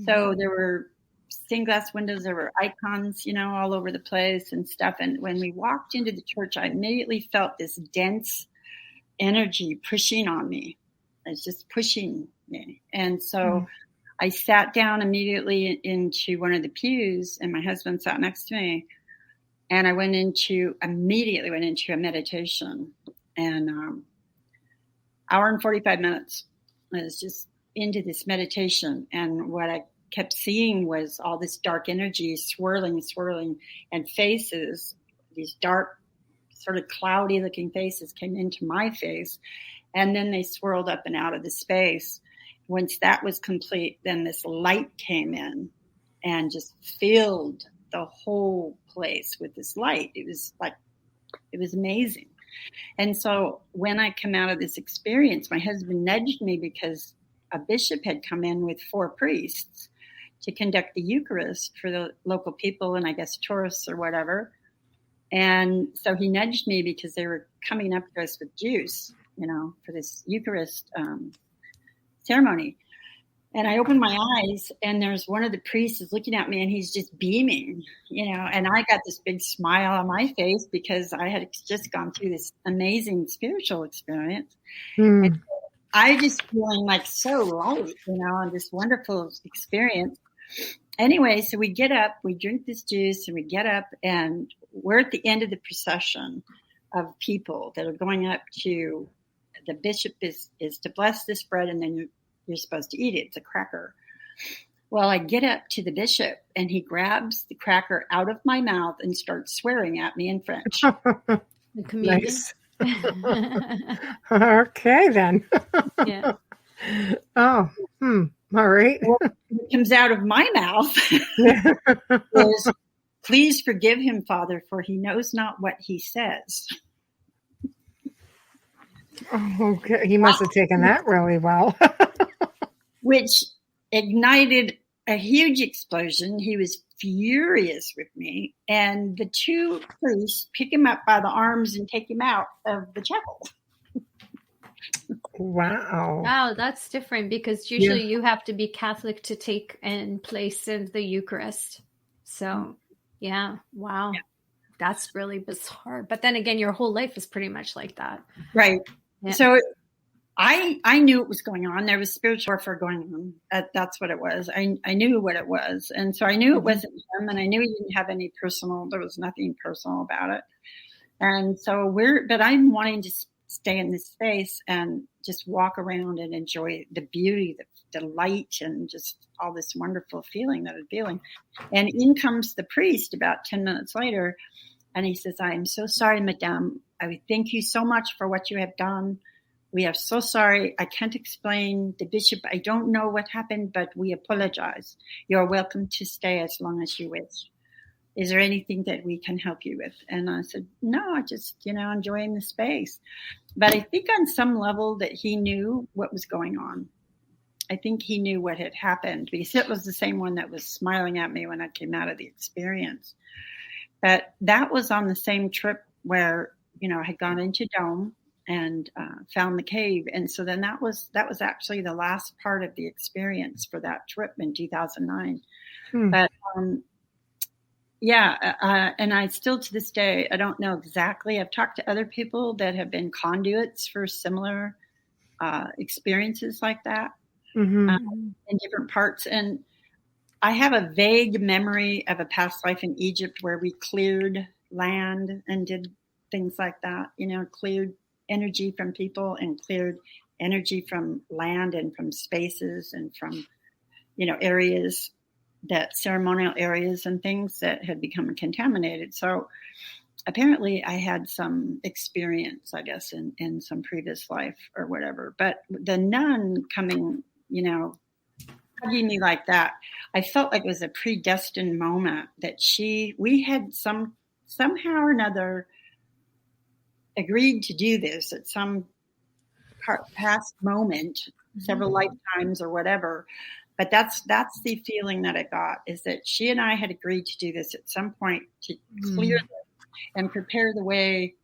So there were stained glass windows. There were icons, all over the place and stuff. And when we walked into the church, I immediately felt this dense energy pushing on me. It's just pushing me. And so I sat down immediately into one of the pews, and my husband sat next to me. And I immediately went into a meditation. And hour and 45 minutes. I was just into this meditation. And what I kept seeing was all this dark energy swirling, and faces, these dark, sort of cloudy looking faces came into my face. And then they swirled up and out of the space. Once that was complete, then this light came in and just filled the whole place with this light. It was amazing. And so when I come out of this experience, my husband nudged me because a bishop had come in with 4 priests to conduct the Eucharist for the local people and I guess tourists or whatever. And so he nudged me because they were coming up to us with juice, for this Eucharist ceremony. And I opened my eyes and there's one of the priests is looking at me and he's just beaming, and I got this big smile on my face because I had just gone through this amazing spiritual experience. And I just feeling like so light, and this wonderful experience. Anyway, so we get up, we drink this juice and we get up and we're at the end of the procession of people that are going up to the bishop is to bless this bread and then you're supposed to eat it. It's a cracker. Well, I get up to the bishop and he grabs the cracker out of my mouth and starts swearing at me in French. Nice. Okay, then. Yeah. Oh, all right. What comes out of my mouth is, please forgive him, Father, for he knows not what he says. Oh, okay. He must have taken that really well. Which ignited a huge explosion. He was furious with me. And the 2 priests pick him up by the arms and take him out of the chapel. Wow. Wow, that's different because usually you have to be Catholic to take and place in the Eucharist. So, yeah, wow. Yeah. That's really bizarre. But then again, your whole life is pretty much like that. Right. Yeah. So I knew it was going on. There was spiritual warfare going on. That's what it was. I knew what it was. And so I knew it wasn't him. And I knew he didn't have any there was nothing personal about it. And so but I'm wanting to stay in this space and just walk around and enjoy the beauty, the light, and just all this wonderful feeling that I'm feeling. And in comes the priest about 10 minutes later. And he says, I am so sorry, Madame. I thank you so much for what you have done. We are so sorry. I can't explain. The bishop, I don't know what happened, but we apologize. You're welcome to stay as long as you wish. Is there anything that we can help you with? And I said, no, just, enjoying the space. But I think on some level that he knew what was going on. I think he knew what had happened because it was the same one that was smiling at me when I came out of the experience. But that was on the same trip where, I had gone into Dome and found the cave. And so then that was actually the last part of the experience for that trip in 2009. But and I still to this day, I don't know exactly. I've talked to other people that have been conduits for similar experiences like that in different parts. And I have a vague memory of a past life in Egypt where we cleared land and did things like that, cleared energy from people and cleared energy from land and from spaces and from, areas ceremonial areas and things that had become contaminated. So apparently I had some experience, I guess, in some previous life or whatever. But the nun coming, hugging me like that, I felt like it was a predestined moment that we had somehow or another agreed to do this at some past moment, several lifetimes or whatever. But that's the feeling that I got, is that she and I had agreed to do this at some point to clear this and prepare the way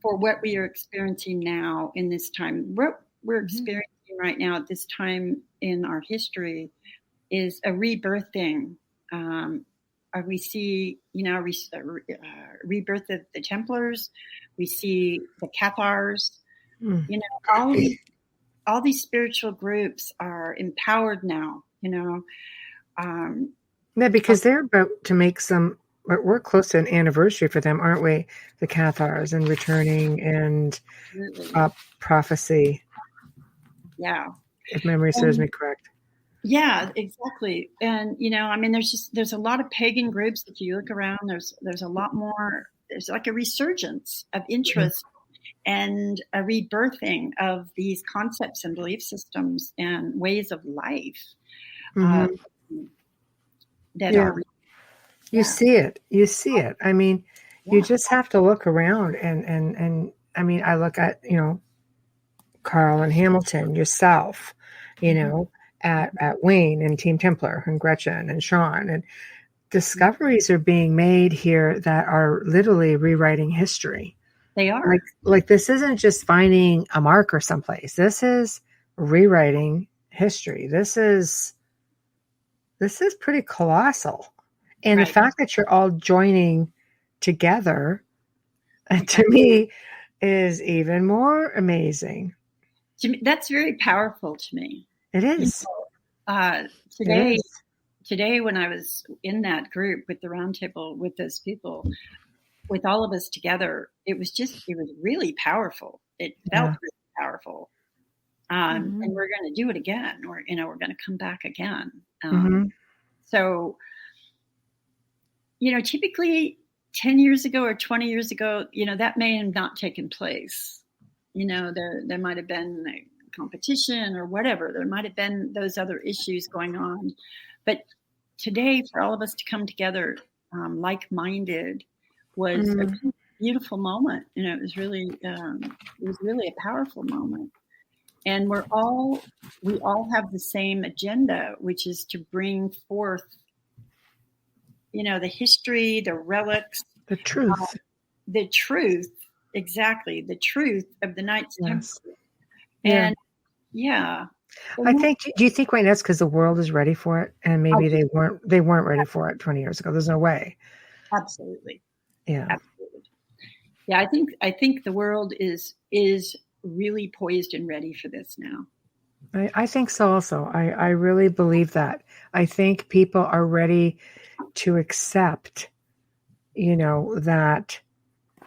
for what we are experiencing now in this time. What we're experiencing right now at this time in our history is a rebirthing. We see, rebirth of the Templars. We see the Cathars. All these spiritual groups are empowered now. Because they're about to make some we're close to an anniversary for them, aren't we? The Cathars and returning and prophecy. Yeah. If memory serves me correct. Yeah, exactly. And, I mean, there's a lot of pagan groups. If you look around, there's a lot more, there's like a resurgence of interest and a rebirthing of these concepts and belief systems and ways of life that are. You see it. I mean, you just have to look around and I mean, I look at, Carl and Hamilton, yourself, at Wayne and Team Templar and Gretchen and Sean, and discoveries are being made here that are literally rewriting history. They are. Like this isn't just finding a marker someplace. This is rewriting history. This is pretty colossal. And the fact that you're all joining together, to me, is even more amazing. To me, that's very powerful to me. It is. Today, when I was in that group with the roundtable with those people, with all of us together, it was really powerful. It felt really powerful. And we're going to do it again. We're going to come back again. So, typically 10 years ago or 20 years ago, that may have not taken place. There might have been a competition or whatever. There might have been those other issues going on. But today, for all of us to come together like-minded was a beautiful moment. It was really a powerful moment. And we all have the same agenda, which is to bring forth, the history, the relics, the truth, exactly, the truth of the Knights Templar. And I think. Do you think right now it's because the world is ready for it, and maybe they weren't ready for it 20 years ago? There's no way. Absolutely. Yeah. Absolutely. Yeah, I think the world is really poised and ready for this now. I think so also. I really believe that. I think people are ready to accept, that,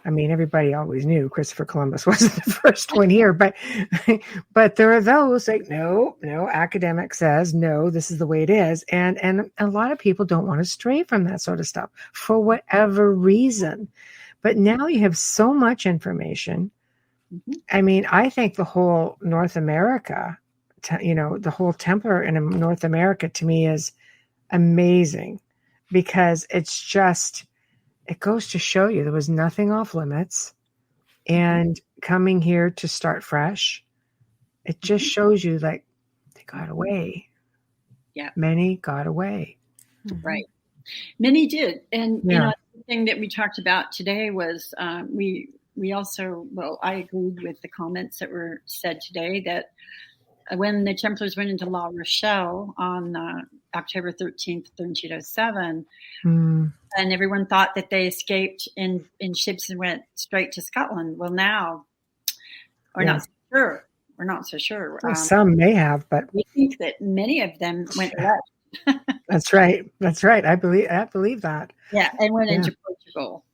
I mean, everybody always knew Christopher Columbus wasn't the first one here, but there are those like, no, academic says, no, this is the way it is. And a lot of people don't want to stray from that sort of stuff for whatever reason. But now you have so much information. I mean, I think the whole North America, the whole Templar in North America to me is amazing because it's just, it goes to show you there was nothing off limits, and coming here to start fresh, it just shows you like they got away. Yeah. Many got away. Right. Many did. And, the thing that we talked about today was we also, I agreed with the comments that were said today that when the Templars went into La Rochelle on October 13th, 1307, and everyone thought that they escaped in ships and went straight to Scotland. Well, now we're not so sure. We're not so sure. Well, some may have, but we think that many of them went left. That's right. I believe that. Yeah, and went into Portugal.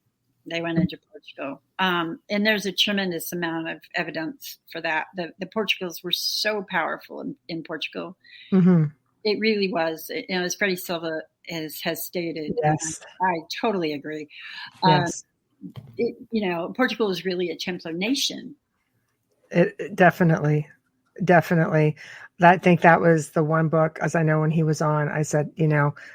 They went into Portugal. And there's a tremendous amount of evidence for that. The Portugals were so powerful in Portugal. Mm-hmm. It really was. As Freddie Silva has stated, yes. I totally agree. Yes. Portugal is really a Templar nation. It definitely. I think that was the one book, as I know when he was on, I said,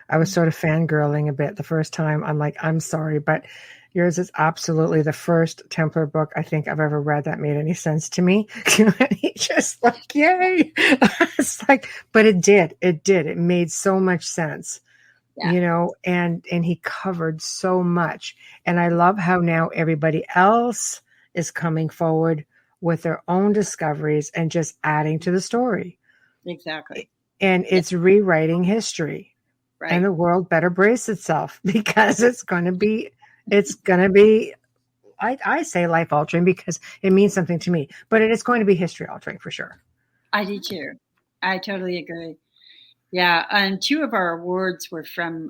I was sort of fangirling a bit the first time. I'm like, I'm sorry, but yours is absolutely the first Templar book I think I've ever read that made any sense to me. He just like, yay. It's like, but it did. It made so much sense, and he covered so much. And I love how now everybody else is coming forward with their own discoveries and just adding to the story. Exactly. And it's rewriting history. Right. And the world better brace itself because it's going to be, I say life altering because it means something to me, but it is going to be history altering for sure. I do too. I totally agree. Yeah. And 2 of our awards were from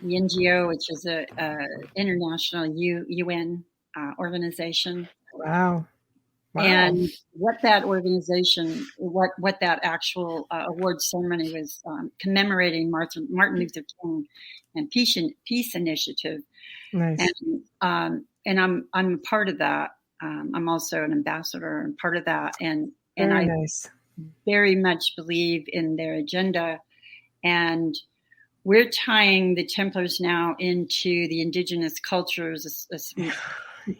the NGO, which is a international UN organization. Wow. Wow. And what that organization, what that actual award ceremony was commemorating Martin Luther King and Peace Initiative. Nice. And I'm a part of that. I'm also an ambassador and part of that. And Very I nice. very much believe in their agenda. And we're tying the Templars now into the indigenous cultures. Typically,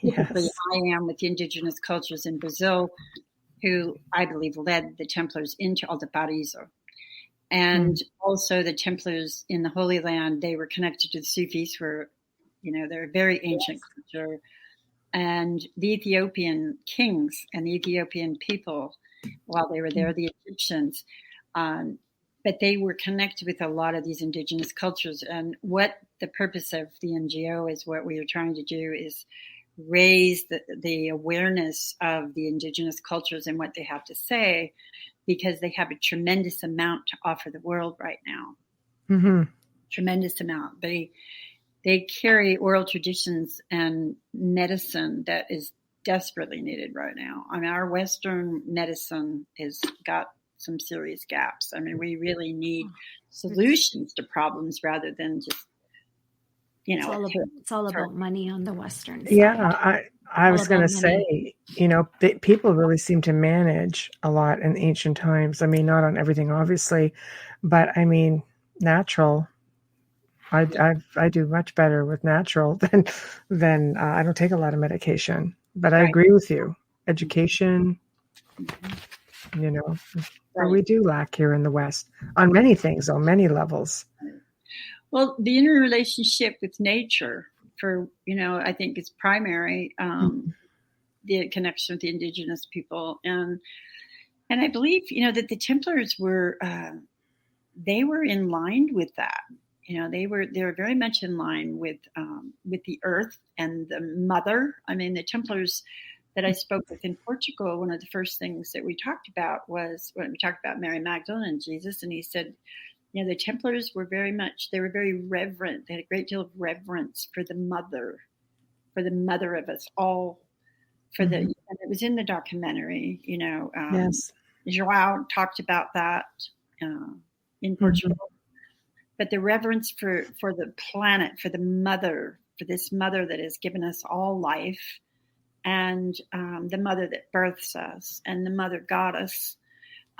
Yes. I am with the indigenous cultures in Brazil, who I believe led the Templars into Alto Paraíso. And also the Templars in the Holy Land, they were connected to the Sufis, where, they're a very ancient culture. And the Ethiopian kings and the Ethiopian people, while they were there, the Egyptians, but they were connected with a lot of these indigenous cultures. And what the purpose of the NGO is, what we are trying to do is raise the awareness of the indigenous cultures and what they have to say, because they have a tremendous amount to offer the world right now. Mm-hmm. Tremendous amount. They carry oral traditions and medicine that is desperately needed right now. I mean, our Western medicine has got some serious gaps. I mean, we really need solutions to problems rather than just, it's all about money on the Western side. Yeah, I was going to say, people really seem to manage a lot in ancient times. I mean, not on everything, obviously, but I mean, natural. I do much better with natural than I don't take a lot of medication. But I agree with you. Education, or we do lack here in the West on many things, on many levels. Well, the interrelationship with nature, I think is primary. The connection with the indigenous people, and I believe that the Templars were they were in line with that. They were very much in line with the earth and the mother. I mean, the Templars that I spoke with in Portugal, one of the first things that we talked about was when we talked about Mary Magdalene and Jesus, and he said, the Templars were very reverent. They had a great deal of reverence for the mother of us all. And it was in the documentary, Yes. João talked about that in Portugal. But the reverence for the planet, for the mother, for this mother that has given us all life, and the mother that births us, and the mother goddess.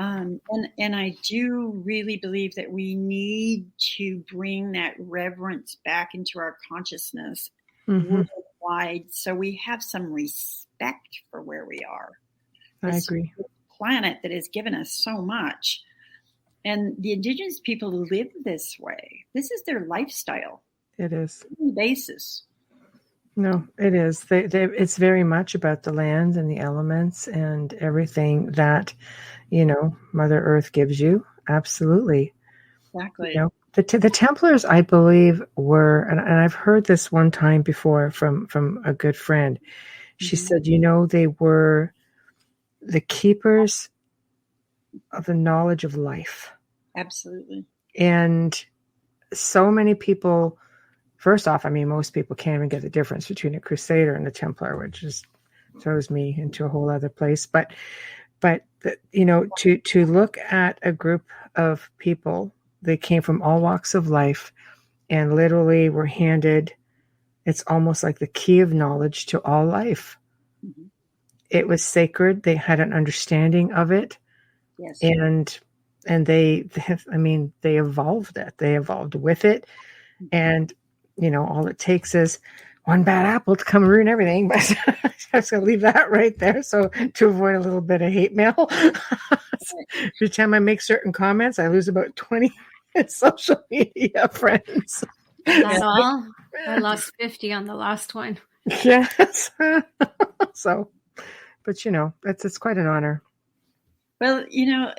And I do really believe that we need to bring that reverence back into our consciousness worldwide, so we have some respect for where we are. I agree. Planet that has given us so much. And the indigenous people live this way. This is their lifestyle. It is. On a basis. No, it is. It's very much about the land and the elements and everything that, Mother Earth gives you. Absolutely. Exactly. The Templars, I believe, were, and I've heard this one time before from a good friend. She said, they were the keepers of the knowledge of life. Absolutely. And so many people, first off, I mean, most people can't even get the difference between a Crusader and a Templar, which just throws me into a whole other place. But to look at a group of people, they came from all walks of life and literally were handed, it's almost like the key of knowledge to all life. Mm-hmm. It was sacred. They had an understanding of it. Yes. And they evolved it. They evolved with it. And, all it takes is one bad apple to come ruin everything. But I was going to leave that right there. So to avoid a little bit of hate mail, every time I make certain comments, I lose about 20 social media friends. That's all? I lost 50 on the last one. Yes. So, but it's quite an honor. Well,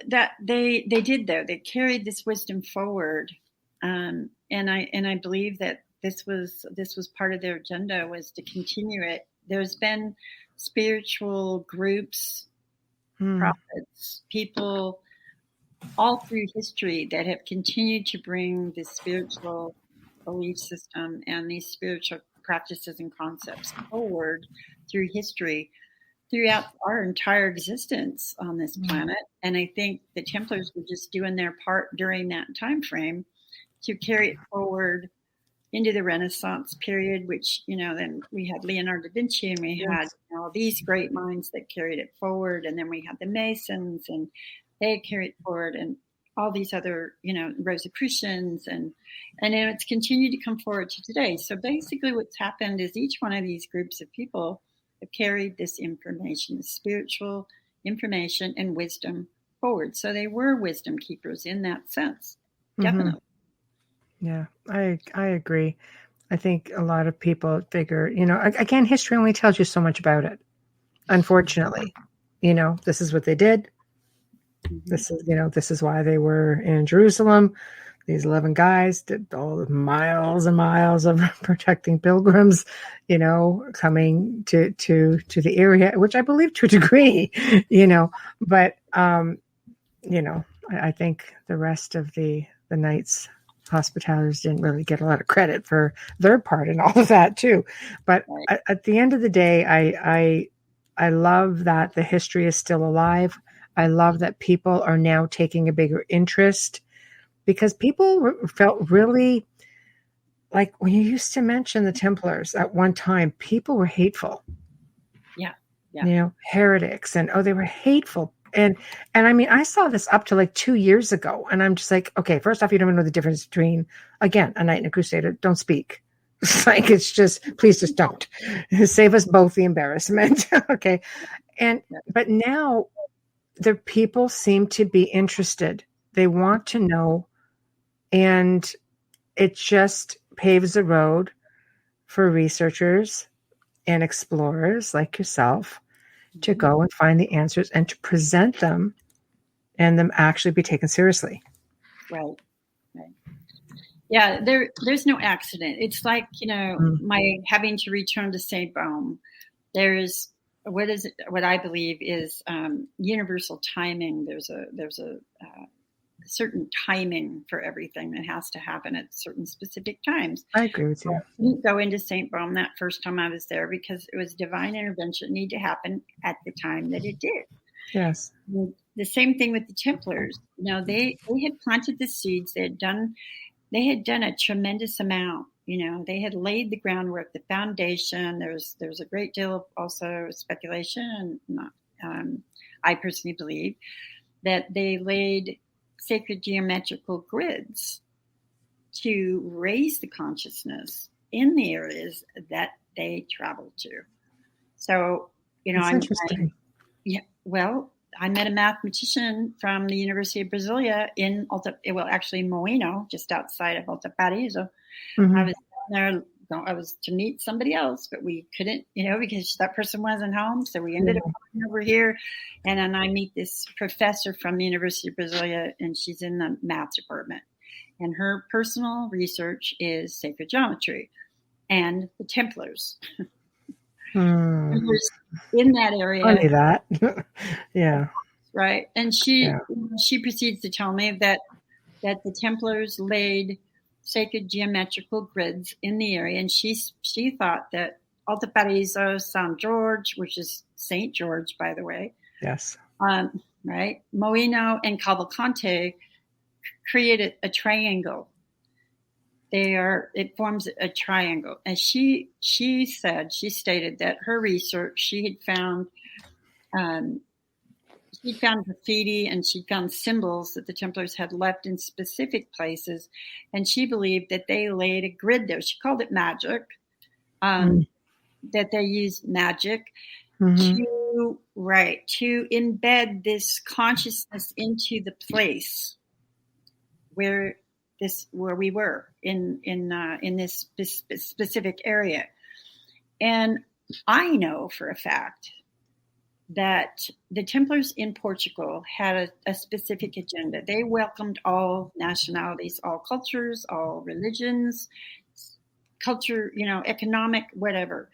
that they did, though. They carried this wisdom forward, and I believe that this was part of their agenda, was to continue it. There's been spiritual groups, prophets, people all through history that have continued to bring the spiritual belief system and these spiritual practices and concepts forward through history, throughout our entire existence on this planet. And I think the Templars were just doing their part during that time frame to carry it forward into the Renaissance period, which, then we had Leonardo da Vinci, and we had these great minds that carried it forward. And then we had the Masons, and they carried it forward, and all these other, Rosicrucians, and it's continued to come forward to today. So basically what's happened is each one of these groups of people have carried this information, the spiritual information and wisdom forward. So they were wisdom keepers in that sense. Definitely. Yeah, I agree. I think a lot of people figure, again, history only tells you so much about it. Unfortunately, this is what they did. This is why they were in Jerusalem. These 11 guys did all the miles and miles of protecting pilgrims, coming to the area, which I believe to a degree, but, I think the rest of the Knights Hospitallers didn't really get a lot of credit for their part in all of that too. But at the end of the day, I love that the history is still alive. I love that people are now taking a bigger interest, because people felt really like, when you used to mention the Templars at one time, people were hateful. Yeah. Heretics, and they were hateful. And I mean, I saw this up to like 2 years ago, and I'm just like, okay, first off, you don't even know the difference between, again, a knight and a crusader. Don't speak. It's just, please just don't. Save us both the embarrassment. Okay. But now the people seem to be interested. They want to know, and it just paves the road for researchers and explorers like yourself to go and find the answers and to present them, and them actually be taken seriously. Right. Yeah, there's no accident. It's like, my having to return to St. Baume. There's what I believe is universal timing. There's a certain timing for everything that has to happen at certain specific times. I agree with you. I didn't go into St. Baume that first time I was there because it was divine intervention need to happen at the time that it did. Yes. The same thing with the Templars. They had planted the seeds. They had done a tremendous amount. They had laid the groundwork, the foundation. There's a great deal of also speculation, and I personally believe that they laid sacred geometrical grids to raise the consciousness in the areas that they traveled to. So, interesting. I met a mathematician from the University of Brasilia in Moinho, just outside of Valparaíso. I was down there. I was to meet somebody else, but we couldn't, because that person wasn't home. So we ended up coming over here. And then I meet this professor from the University of Brasilia, and she's in the math department. And her personal research is sacred geometry and the Templars. Templars in that area. Funny that. Yeah. Right. And she proceeds to tell me that the Templars laid sacred geometrical grids in the area, and she thought that Valparaíso, San George, which is Saint George, by the way, yes, right, Moinho and Cavalcante created a triangle. It forms a triangle, and she stated that her research, she had found graffiti, and she found symbols that the Templars had left in specific places, and she believed that they laid a grid there. She called it magic, that they used magic to embed this consciousness into the place where we were in this specific area. And I know for a fact that the Templars in Portugal had a specific agenda. They welcomed all nationalities, all cultures, all religions, culture, economic, whatever.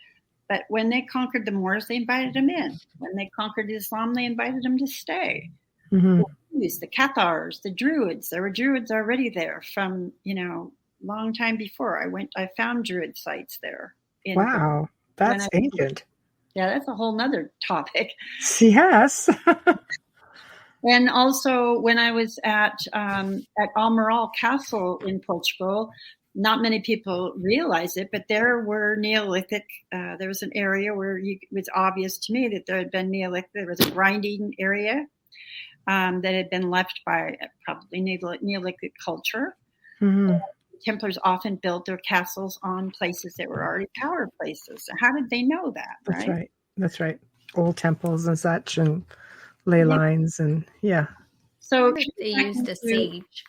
But when they conquered the Moors, they invited them in. When they conquered Islam, they invited them to stay. The Cathars, the Druids, there were Druids already there from, long time before. I found Druid sites there. Wow, that's ancient. Yeah, that's a whole nother topic. Yes. And also when I was at Almoral Castle in Portugal, not many people realize it, but there were Neolithic, there was an area where it was obvious to me that there had been Neolithic, there was a grinding area that had been left by probably Neolithic culture. Mm-hmm. Templars often built their castles on places that were already power places. How did they know that? That's right. That's right. Old temples and such, and ley lines, and So they used a sage.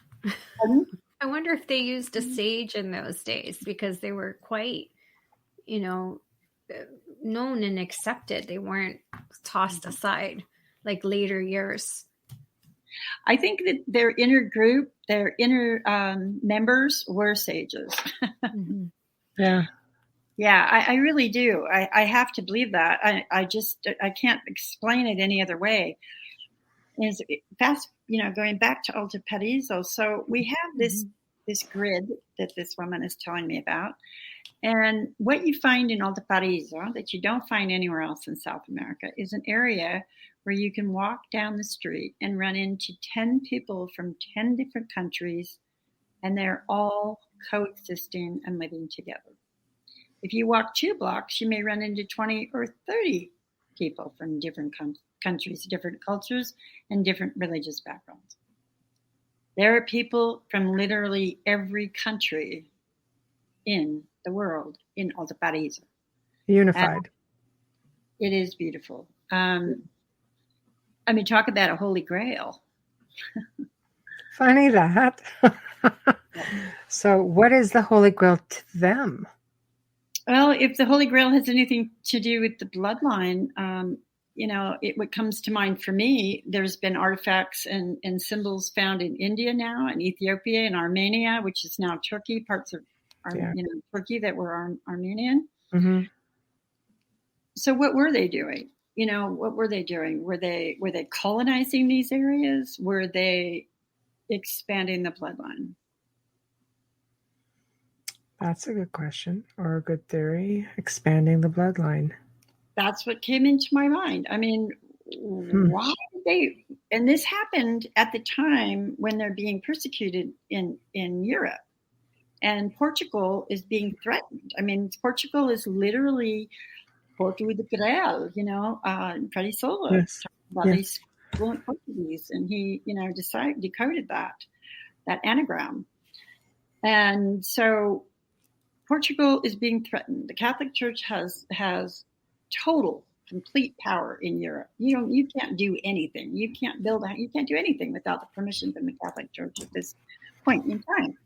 I wonder if they used a sage in those days, because they were quite, known and accepted. They weren't tossed aside like later years. I think that their inner group, their inner members were sages. Mm-hmm. Yeah. Yeah, I really do. I have to believe that. I can't explain it any other way. That's going back to Alto Paradiso. So we have this grid that this woman is telling me about, and what you find in Alto Paradiso that you don't find anywhere else in South America is an area where you can walk down the street and run into 10 people from 10 different countries, and they're all coexisting and living together. If you walk 2 blocks, you may run into 20 or 30 people from different countries, different cultures, and different religious backgrounds. There are people from literally every country in the world in Alto Paradiso. Unified. It is beautiful. Talk about a holy grail. Funny that. So what is the Holy Grail to them? Well, if the Holy Grail has anything to do with the bloodline, what comes to mind for me, there's been artifacts and symbols found in India now, and Ethiopia, and Armenia, which is now Turkey, parts of Turkey that were Armenian. Mm-hmm. So what were they doing? What were they doing? Were they colonizing these areas? Were they expanding the bloodline? That's a good question, or a good theory. Expanding the bloodline. That's what came into my mind. Why did they? And this happened at the time when they're being persecuted in Europe, and Portugal is being threatened. Portugal is literally Porto de Grail, Freddie Sola talked about these fluent Portuguese, and he, decoded that anagram. And so Portugal is being threatened. The Catholic Church has total, complete power in Europe. You can't do anything. You can't you can't do anything without the permission from the Catholic Church at this point in time.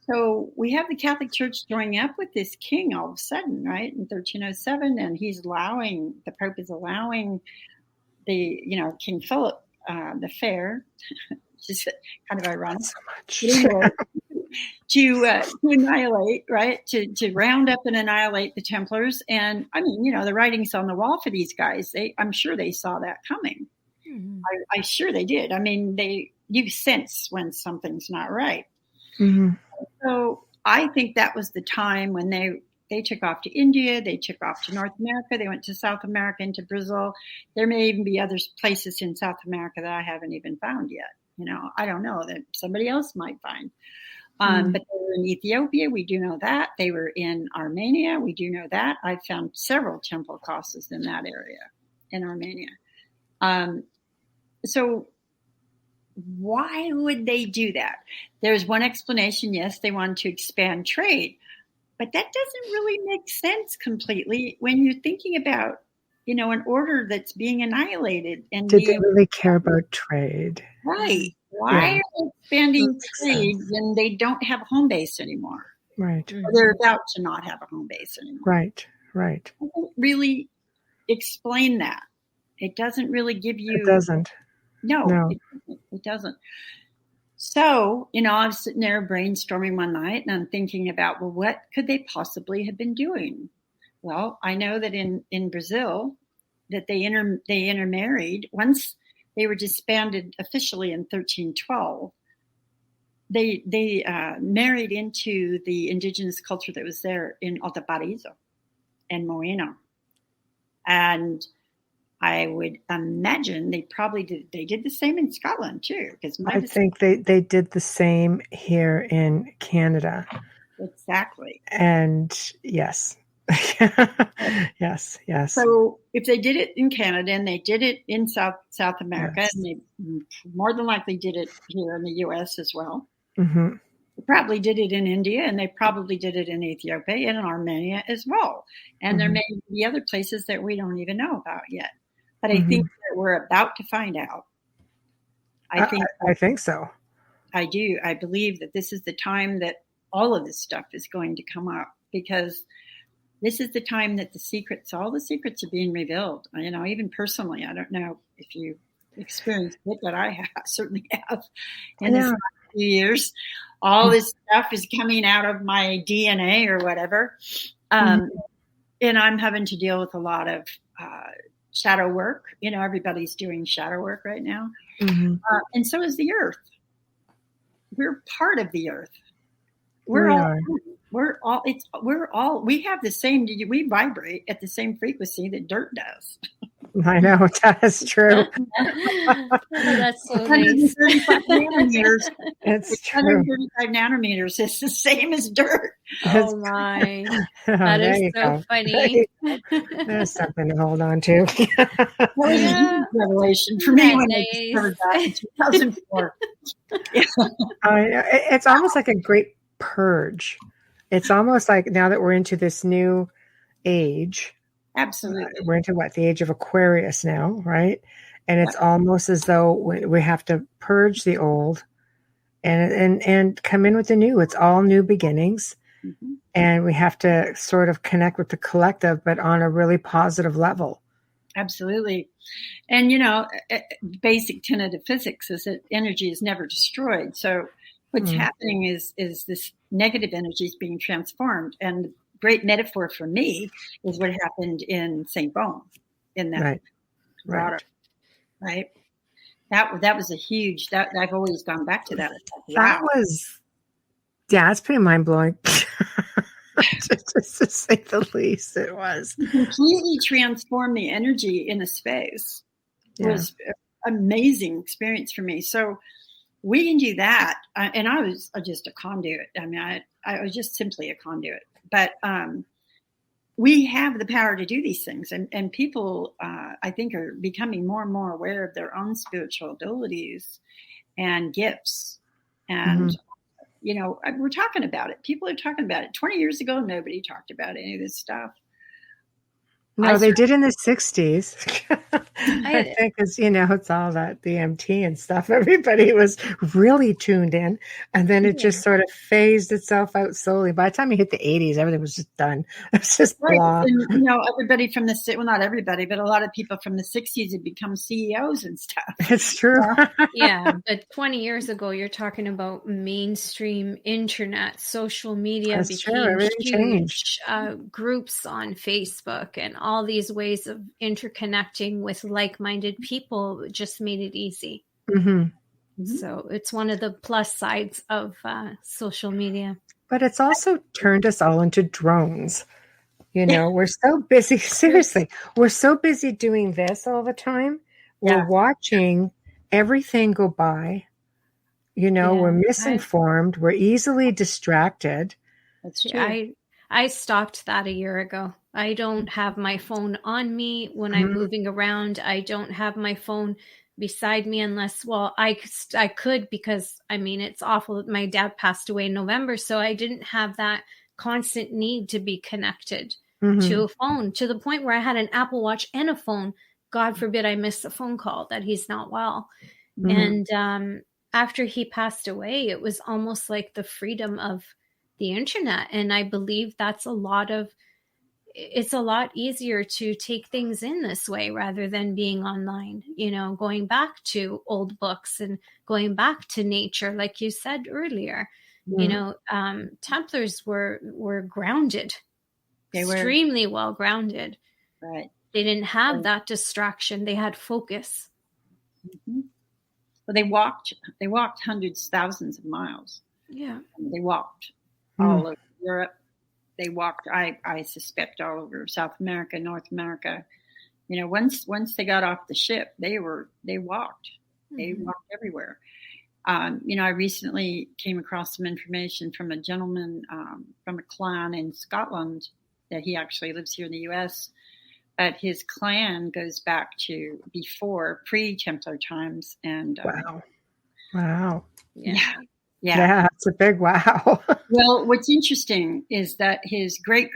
So we have the Catholic Church joining up with this king all of a sudden, right, in 1307, and the Pope is allowing King Philip the Fair, which is kind of ironic, to annihilate, right, to round up and annihilate the Templars. And the writing's on the wall for these guys. I'm sure they saw that coming. Mm-hmm. I sure they did. You sense when something's not right. Mm-hmm. So I think that was the time when they took off to India, they took off to North America, they went to South America, into Brazil. There may even be other places in South America that I haven't even found yet. I don't know, that somebody else might find. But they were in Ethiopia, we do know that. They were in Armenia, we do know that. I've found several temple crosses in that area, in Armenia. So why would they do that? There's one explanation. Yes, they wanted to expand trade, but that doesn't really make sense completely when you're thinking about, an order that's being annihilated. And did they really care about trade? Right. Why are they expanding trade when they don't have a home base anymore? Right. Or they're about to not have a home base anymore. Right. I don't really explain that. It doesn't really give you. It doesn't. No. It doesn't. So, I was sitting there brainstorming one night, and I'm thinking about, well, what could they possibly have been doing? Well, I know that in Brazil that they intermarried once they were disbanded officially in 1312. they married into the indigenous culture that was there in Altaparizo and Moino. And I would imagine they did the same in Scotland too. Because I think they did the same here in Canada. Exactly. And yes. Yes. So if they did it in Canada and they did it in South America, yes. and they more than likely did it here in the U.S. as well. Mm-hmm. They probably did it in India, and they probably did it in Ethiopia and in Armenia as well. And there may be other places that we don't even know about yet. But I think that we're about to find out. I think so. I do. I believe that this is the time that all of this stuff is going to come up, because this is the time that all the secrets are being revealed. You know, even personally, I don't know if you experienced it, but I certainly have in this last few years. All this stuff is coming out of my DNA or whatever. And I'm having to deal with a lot of shadow work. You know, everybody's doing shadow work right now. And so is the earth. We're part of the earth. We have the same, we vibrate at the same frequency that dirt does. I know, that's true. That's so nice. 135 nanometers. It's true. 135 nanometers is the same as dirt. Oh my. That is so funny. There's something to hold on to. That was a huge revelation for me when I discovered that in 2004. It's almost like a great purge. It's almost like now that we're into this new age. Absolutely. We're into the age of Aquarius now, right? And it's almost as though we have to purge the old and come in with the new. It's all new beginnings. And we have to sort of connect with the collective, but on a really positive level. Absolutely. And, you know, basic tenet of physics is that energy is never destroyed. So what's happening is this negative energy is being transformed. And great metaphor for me is what happened in St. Bone in that grotto, right? That was a huge, that I've always gone back to that. That was, it's pretty mind blowing. Just to say the least, it was. Completely transformed the energy in a space. It was an amazing experience for me. So we can do that. And I was just a conduit. I mean, I was just simply a conduit. But we have the power to do these things. And people, I think, are becoming more and more aware of their own spiritual abilities and gifts. And, you know, we're talking about it. People are talking about it. 20 years ago, nobody talked about any of this stuff. No, they did in the 60s. I think because, you know, it's all that DMT and stuff. Everybody was really tuned in. And then it just sort of phased itself out slowly. By the time you hit the 80s, everything was just done. It was just blah. And, you know, everybody from not everybody, but a lot of people from the 60s had become CEOs and stuff. It's true. Yeah, but 20 years ago, you're talking about mainstream internet, social media. That's true. Everything changed. Groups on Facebook and all these ways of interconnecting with like-minded people just made it easy. So it's one of the plus sides of social media. But it's also turned us all into drones. You know, we're so busy. Seriously, we're so busy doing this all the time. We're watching everything go by. You know, we're misinformed. We're easily distracted. That's true. I stopped that a year ago. I don't have my phone on me when I'm moving around. I don't have my phone beside me unless, I could, because I mean, it's awful. My dad passed away in November, so I didn't have that constant need to be connected to a phone, to the point where I had an Apple Watch and a phone. God forbid I miss a phone call that he's not well. And after he passed away, it was almost like the freedom of the internet. And I believe it's a lot easier to take things in this way rather than being online, you know, going back to old books and going back to nature. Like you said earlier, you know, Templars were grounded. They were extremely well grounded. Right. They didn't have that distraction. They had focus. Well, they walked hundreds, thousands of miles. Yeah. They walked all over Europe. They walked, I suspect, all over South America, North America. You know, once they got off the ship, they walked. They walked everywhere. You know, I recently came across some information from a gentleman from a clan in Scotland that he actually lives here in the U.S., but his clan goes back to before pre-Templar times. And wow. Yeah, it's a big wow. Well, what's interesting is that his great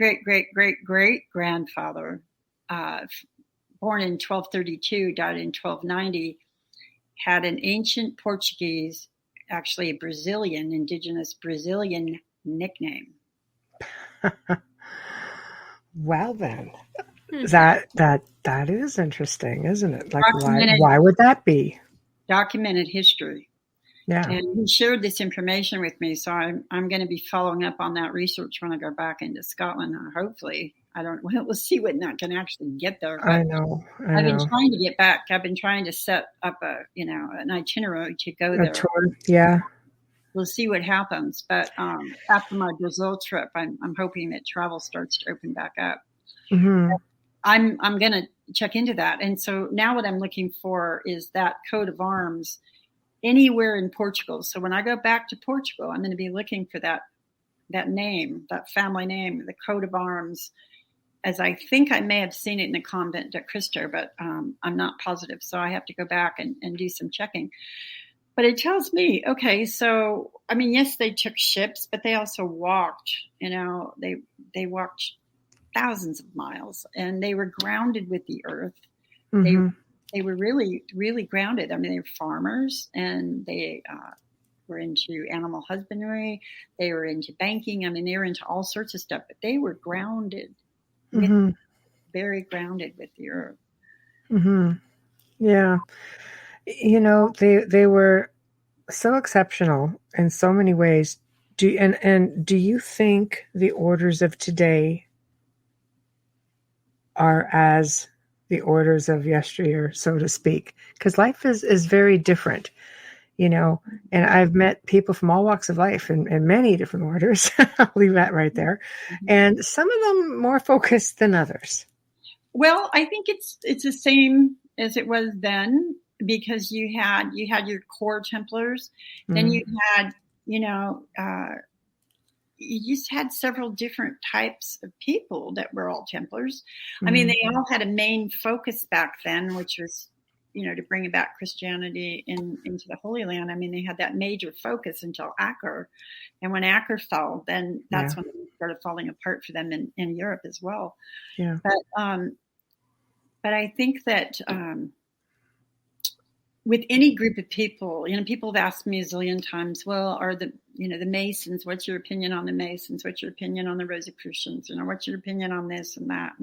grandfather, born in 1232, died in 1290, had an ancient Portuguese, actually a Brazilian, indigenous Brazilian nickname. Well, then that is interesting, isn't it? Like, why would that be? Documented history. Yeah. And he shared this information with me, so I'm going to be following up on that research when I go back into Scotland. Hopefully, we'll see when I can actually get there. But I know. I've been trying to get back. I've been trying to set up an itinerary to go there. Tour. Yeah. We'll see what happens. But after my Brazil trip, I'm hoping that travel starts to open back up. Mm-hmm. I'm going to check into that. And so now what I'm looking for is that coat of arms anywhere in Portugal. So when I go back to Portugal, I'm going to be looking for that name, that family name, the coat of arms, as I think I may have seen it in the convent de Cristo, but I'm not positive. So I have to go back and do some checking. But it tells me, okay, so, I mean, yes, they took ships, but they also walked, you know, they walked thousands of miles, and they were grounded with the earth. Mm-hmm. They were really, really grounded. I mean, they were farmers, and they were into animal husbandry. They were into banking. I mean, they were into all sorts of stuff, but they were grounded, very grounded with the earth. Mm-hmm. Yeah. You know, they were so exceptional in so many ways. Do you think the orders of today are as the orders of yesteryear, so to speak? Because life is very different, you know, and I've met people from all walks of life in many different orders. I'll leave that right there. Mm-hmm. And some of them more focused than others. Well, I think it's the same as it was then, because you had your core Templars, then you had, you know, you just had several different types of people that were all Templars. I mean, they all had a main focus back then, which was, you know, to bring about Christianity into the Holy Land. I mean, they had that major focus until Acre. And when Acre fell, then that's when it started falling apart for them in Europe as well. Yeah. But I think that with any group of people, you know, people have asked me a zillion times, well, are the Masons, what's your opinion on the Masons? What's your opinion on the Rosicrucians? You know, what's your opinion on this and that?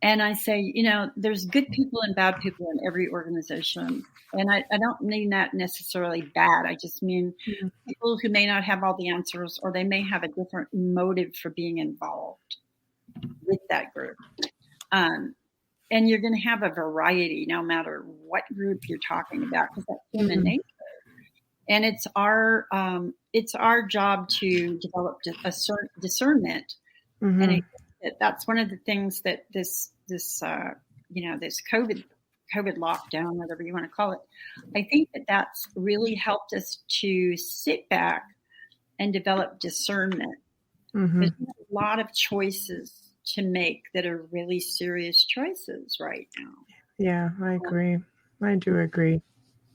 And I say, you know, there's good people and bad people in every organization. And I don't mean that necessarily bad. I just mean people who may not have all the answers, or they may have a different motive for being involved with that group. And you're going to have a variety no matter what group you're talking about, because that's human nature. And it's our job to develop a certain discernment. And that's one of the things that this COVID lockdown, whatever you want to call it, I think that's really helped us to sit back and develop discernment. There's a lot of choices to make that are really serious choices right now. Yeah, I agree. I do agree.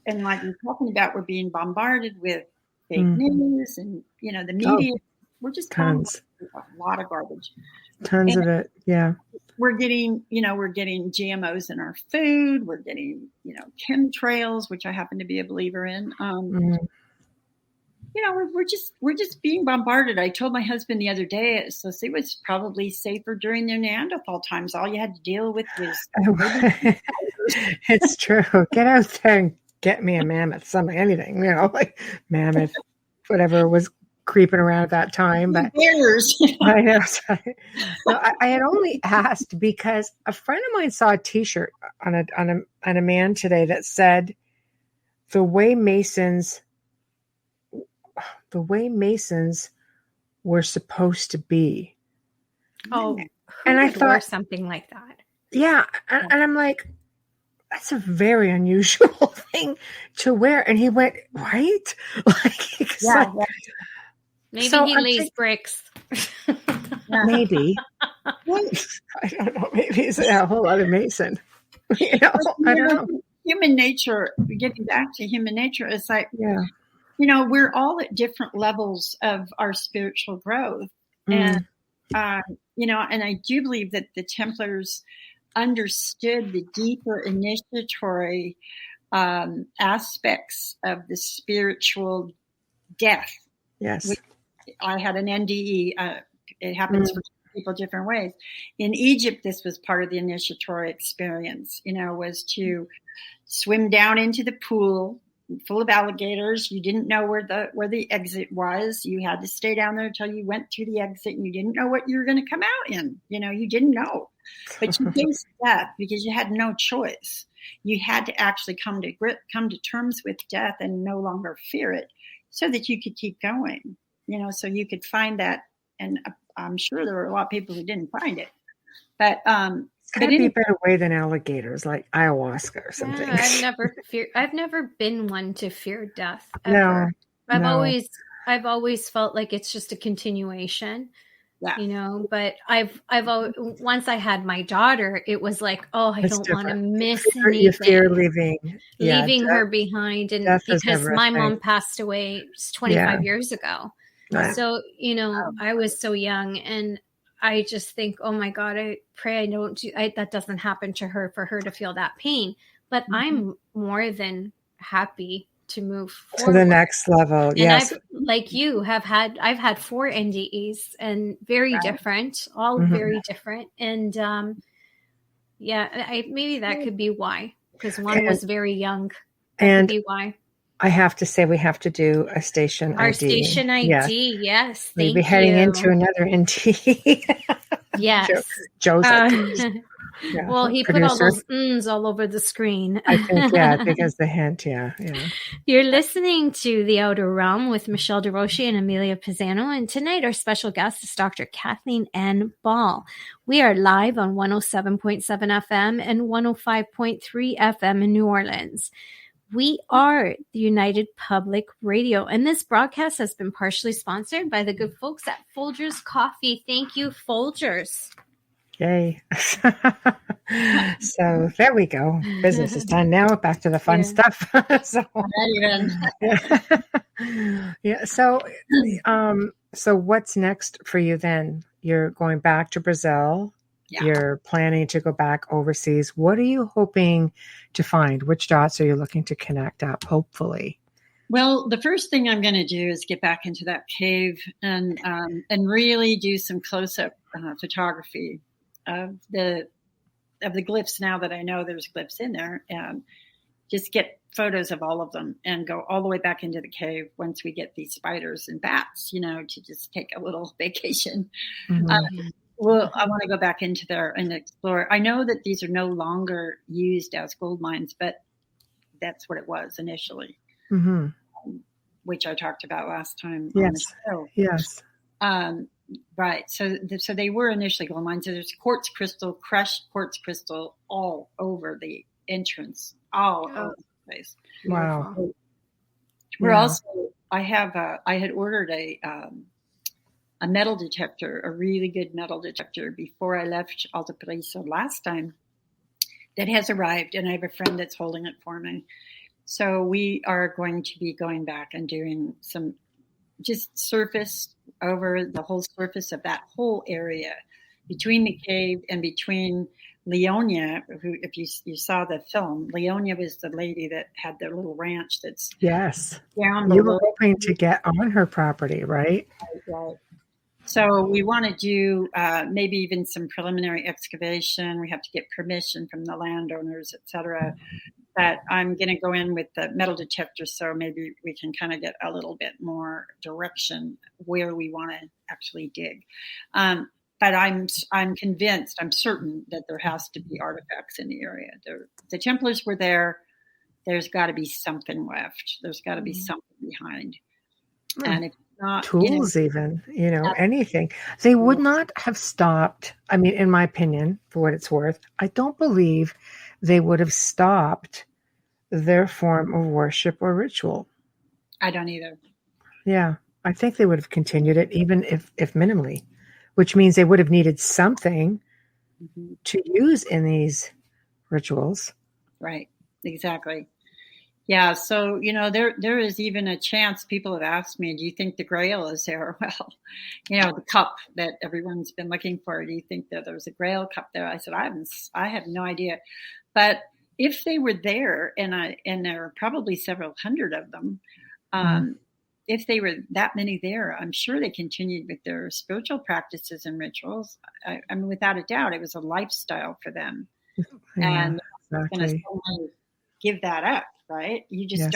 And like you're talking about, we're being bombarded with fake news, and, you know, the media, we're just tons. A lot of garbage. Tons of it. Yeah. We're getting GMOs in our food. We're getting, you know, chemtrails, which I happen to be a believer in. You know, we're just being bombarded. I told my husband the other day, so it was probably safer during the Neanderthal times. All you had to deal with was. It's true. Get out there and get me a mammoth, something, anything, you know, like mammoth, whatever was creeping around at that time. But bears. I know. No, I had only asked because a friend of mine saw a T-shirt on a man today that said, the way Masons were supposed to be. Oh, and I would wear thought something like that? Yeah, and I'm like, that's a very unusual thing to wear. And he went, right? Maybe so he lays bricks. Maybe. I don't know. Maybe he's a whole other Mason. I don't know. Human nature, getting back to human nature, is like, we're all at different levels of our spiritual growth. And, and I do believe that the Templars understood the deeper initiatory aspects of the spiritual death. Yes. I had an NDE. It happens for people different ways. In Egypt, this was part of the initiatory experience, was to swim down into the pool full of alligators. You didn't know where the exit was. You had to stay down there until you went through the exit, and you didn't know what you were going to come out in. You didn't know. But you faced death because you had no choice. You had to actually come to terms with death and no longer fear it, so that you could keep going. So you could find that, and I'm sure there were a lot of people who didn't find it. But it's got to be a better way than alligators, like ayahuasca or something. I've never been one to fear death. Ever. No, I've always felt like it's just a continuation. But I've once I had my daughter, it was like, I don't want to miss anything. You fear leaving her behind, and because my mom passed away 25 years ago. So I was so young, and I just think, oh my God, I pray that doesn't happen to her, for her to feel that pain. But I'm more than happy to move forward to the next level. And yes. I've had 4 NDEs, and very different, all very different. And maybe that could be why, because one was very young. That could be why. I have to say, we have to do a station Our ID. station ID, yes. Thank you. We'll be heading into another ND. Yes. Joe's well, he put all those ns all over the screen. I think, because the hint, You're listening to The Outer Realm with Michelle Desrochers and Amelia Pisanospecial, and tonight our special guest is Dr. Kathleen N. Ball. We are live on 107.7 FM and 105.3 FM in New Orleans. We are the United Public Radio, and this broadcast has been partially sponsored by the good folks at Folgers Coffee. Thank you, Folgers. Yay. So there we go. Business is done now. Back to the fun stuff. So what's next for you then? You're going back to Brazil. You're planning to go back overseas. What are you hoping to find? Which dots are you looking to connect up, hopefully? Well, the first thing I'm going to do is get back into that cave and really do some close-up photography of the glyphs. Now that I know there's glyphs in there, and just get photos of all of them and go all the way back into the cave once we get these spiders and bats, to just take a little vacation. Well, I want to go back into there and explore. I know that these are no longer used as gold mines, but that's what it was initially, which I talked about last time on the show. Yes. Right. So they were initially gold mines. So there's quartz crystal, crushed quartz crystal all over the entrance, all over the place. Wow. We're also, I had ordered a metal detector, a really good metal detector, before I left Alto Paraíso last time, that has arrived, and I have a friend that's holding it for me. So we are going to be going back and doing some just surface over the whole surface of that whole area between the cave and between Leonia, who, if you saw the film, Leonia was the lady that had the little ranch that's down below. You were hoping to get on her property, right? Right. So we want to do maybe even some preliminary excavation. We have to get permission from the landowners, et cetera. But I'm going to go in with the metal detector, so maybe we can kind of get a little bit more direction where we want to actually dig. But I'm convinced, I'm certain that there has to be artifacts in the area. The Templars were there there's got to be something left. There's got to be something behind. And if not, tools, even, anything. They would not have stopped. I mean, in my opinion, for what it's worth, I don't believe they would have stopped their form of worship or ritual. I don't either. Yeah, I think they would have continued it, even if minimally, which means they would have needed something to use in these rituals. Right, exactly. Yeah, so, there is even a chance. People have asked me, do you think the Grail is there? Well, the cup that everyone's been looking for, do you think that there was a Grail cup there? I said, I have no idea. But if they were there, and there are probably several hundred of them, if they were that many there, I'm sure they continued with their spiritual practices and rituals. I mean, without a doubt, it was a lifestyle for them. Yeah, and exactly. Going to give that up, right? You just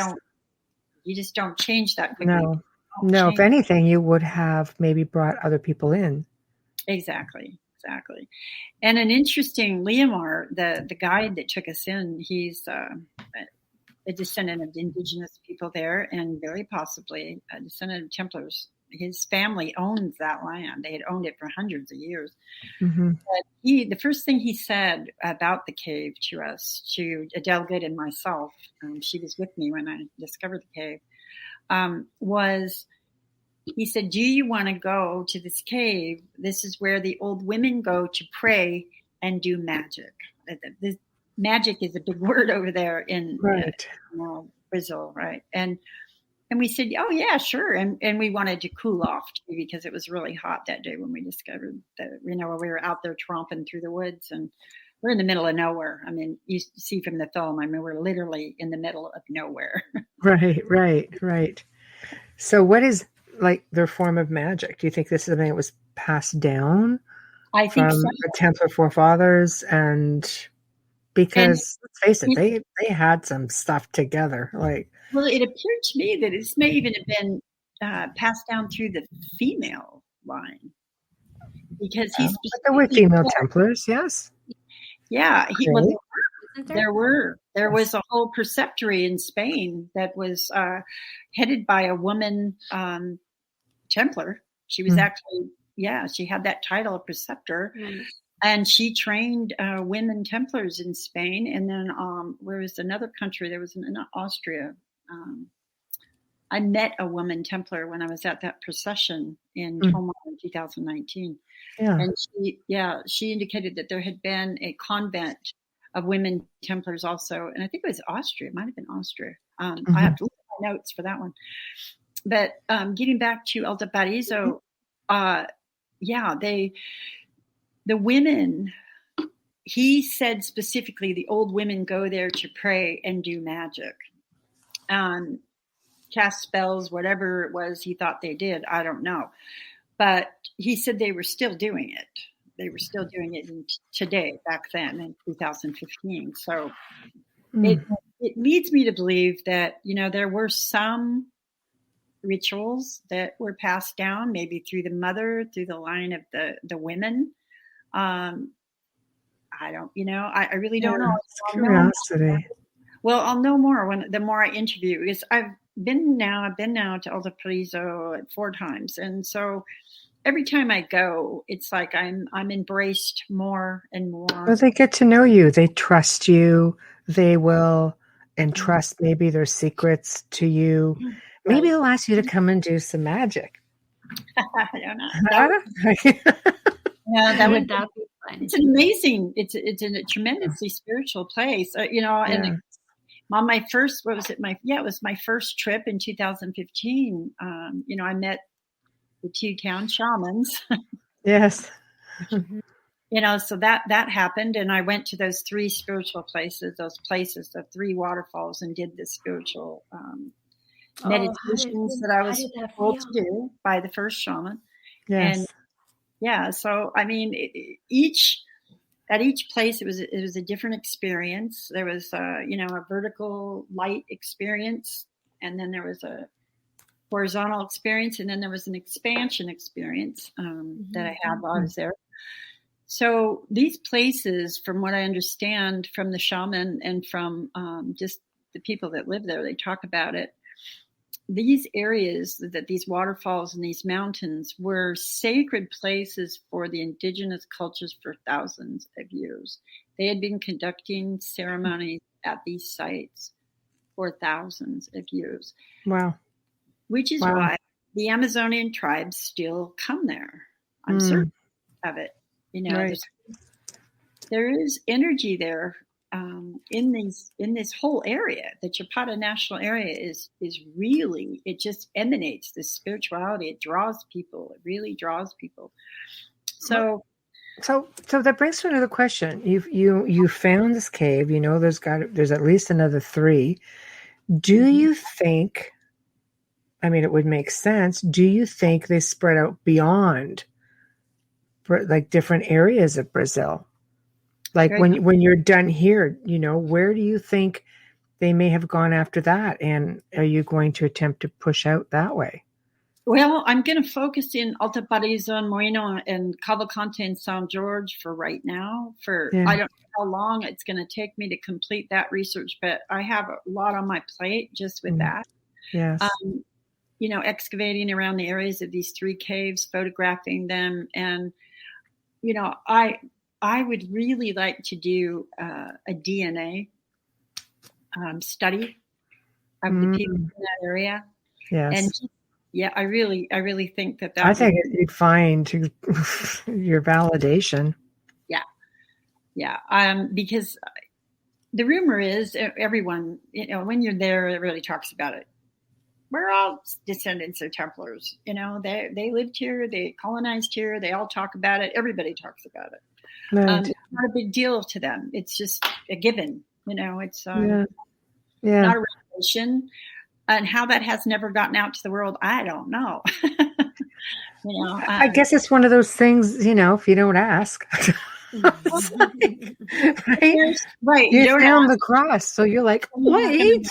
don't change that quickly. No. If anything, you would have maybe brought other people in. Exactly. And an interesting, Leomar, the guide that took us in, he's a descendant of indigenous people there, and very possibly a descendant of Templars. His family owns that land. They had owned it for hundreds of years. But the first thing he said about the cave to us, to Adele Good and myself, she was with me when I discovered the cave, was, he said, do you want to go to this cave? This is where the old women go to pray and do magic. This magic is a big word over there in Brazil, right? And we said, oh, yeah, sure. And we wanted to cool off too, because it was really hot that day when we discovered that, we were out there tromping through the woods, and we're in the middle of nowhere. I mean, you see from the film, we're literally in the middle of nowhere. Right. So what is their form of magic? Do you think this is something that was passed down from the Templar forefathers? And because let's face it, they had some stuff together. Well, it appeared to me that this may even have been passed down through the female line, because there were female Templars, yes. Yeah, there was a whole preceptory in Spain that was headed by a woman Templar. She was actually, she had that title of preceptor. And she trained women Templars in Spain. And then where was another country? There was in Austria. I met a woman Templar when I was at that procession in Tomar in 2019. Yeah. And she indicated that there had been a convent of women Templars also. And I think it was Austria. It might have been Austria. I have to look at my notes for that one. But getting back to El Paraiso, the women, he said specifically, the old women go there to pray and do magic, cast spells, whatever it was he thought they did. I don't know. But he said they were still doing it. They were still doing it today, back then in 2015. So it leads me to believe that, there were some rituals that were passed down, maybe through the mother, through the line of the women. I don't, I really don't know. Curiosity. Well, I'll know more the more I interview, because I've been now to El Paraiso 4 times. And so every time I go, it's like I'm embraced more and more. Well, they get to know you. They trust you. They will entrust maybe their secrets to you. Maybe they'll ask you to come and do some magic. I don't know. That would be fun. It's amazing. It's a tremendously spiritual place, and on my first, it was my first trip in 2015. I met the 2 town shamans. Yes. So that happened, and I went to those 3 spiritual places, the 3 waterfalls, and did the spiritual meditations that I was told to do by the first shaman. Yes. And so I mean, at each place it was a different experience. There was a vertical light experience, and then there was a horizontal experience, and then there was an expansion experience that I had while I was there. So these places, from what I understand from the shaman and from just the people that live there, they talk about it. These areas, that these waterfalls and these mountains were sacred places for the indigenous cultures for thousands of years. They had been conducting ceremonies at these sites for thousands of years. Wow. Which is why the Amazonian tribes still come there. I'm certain of it. Right. There is energy there in this whole area. The Chapada National Area is really, it just emanates this spirituality. It draws people. It really draws people. So that brings to another question. You found this cave. There's at least another 3. Do you think? I mean, it would make sense. Do you think they spread out beyond, like, different areas of Brazil? Like, when you're done here, where do you think they may have gone after that? And are you going to attempt to push out that way? Well, I'm going to focus in Alta Paraíso and Moinho and Cavalcante and São Jorge for right now. I don't know how long it's going to take me to complete that research, but I have a lot on my plate just with that. Yes. Excavating around the areas of these 3 caves, photographing them. And, I would really like to do a DNA study of the people in that area. Yes. And I really think that I think you'd find your validation. Yeah. Because the rumor is everyone, when you're there, everybody talks about it. We're all descendants of Templars. They lived here, they colonized here, they all talk about it. Everybody talks about it. Right. It's not a big deal to them. It's just a given. It's not a revelation. And how that has never gotten out to the world, I don't know. I guess it's one of those things, if you don't ask. Right? You found the cross, so you're like, wait.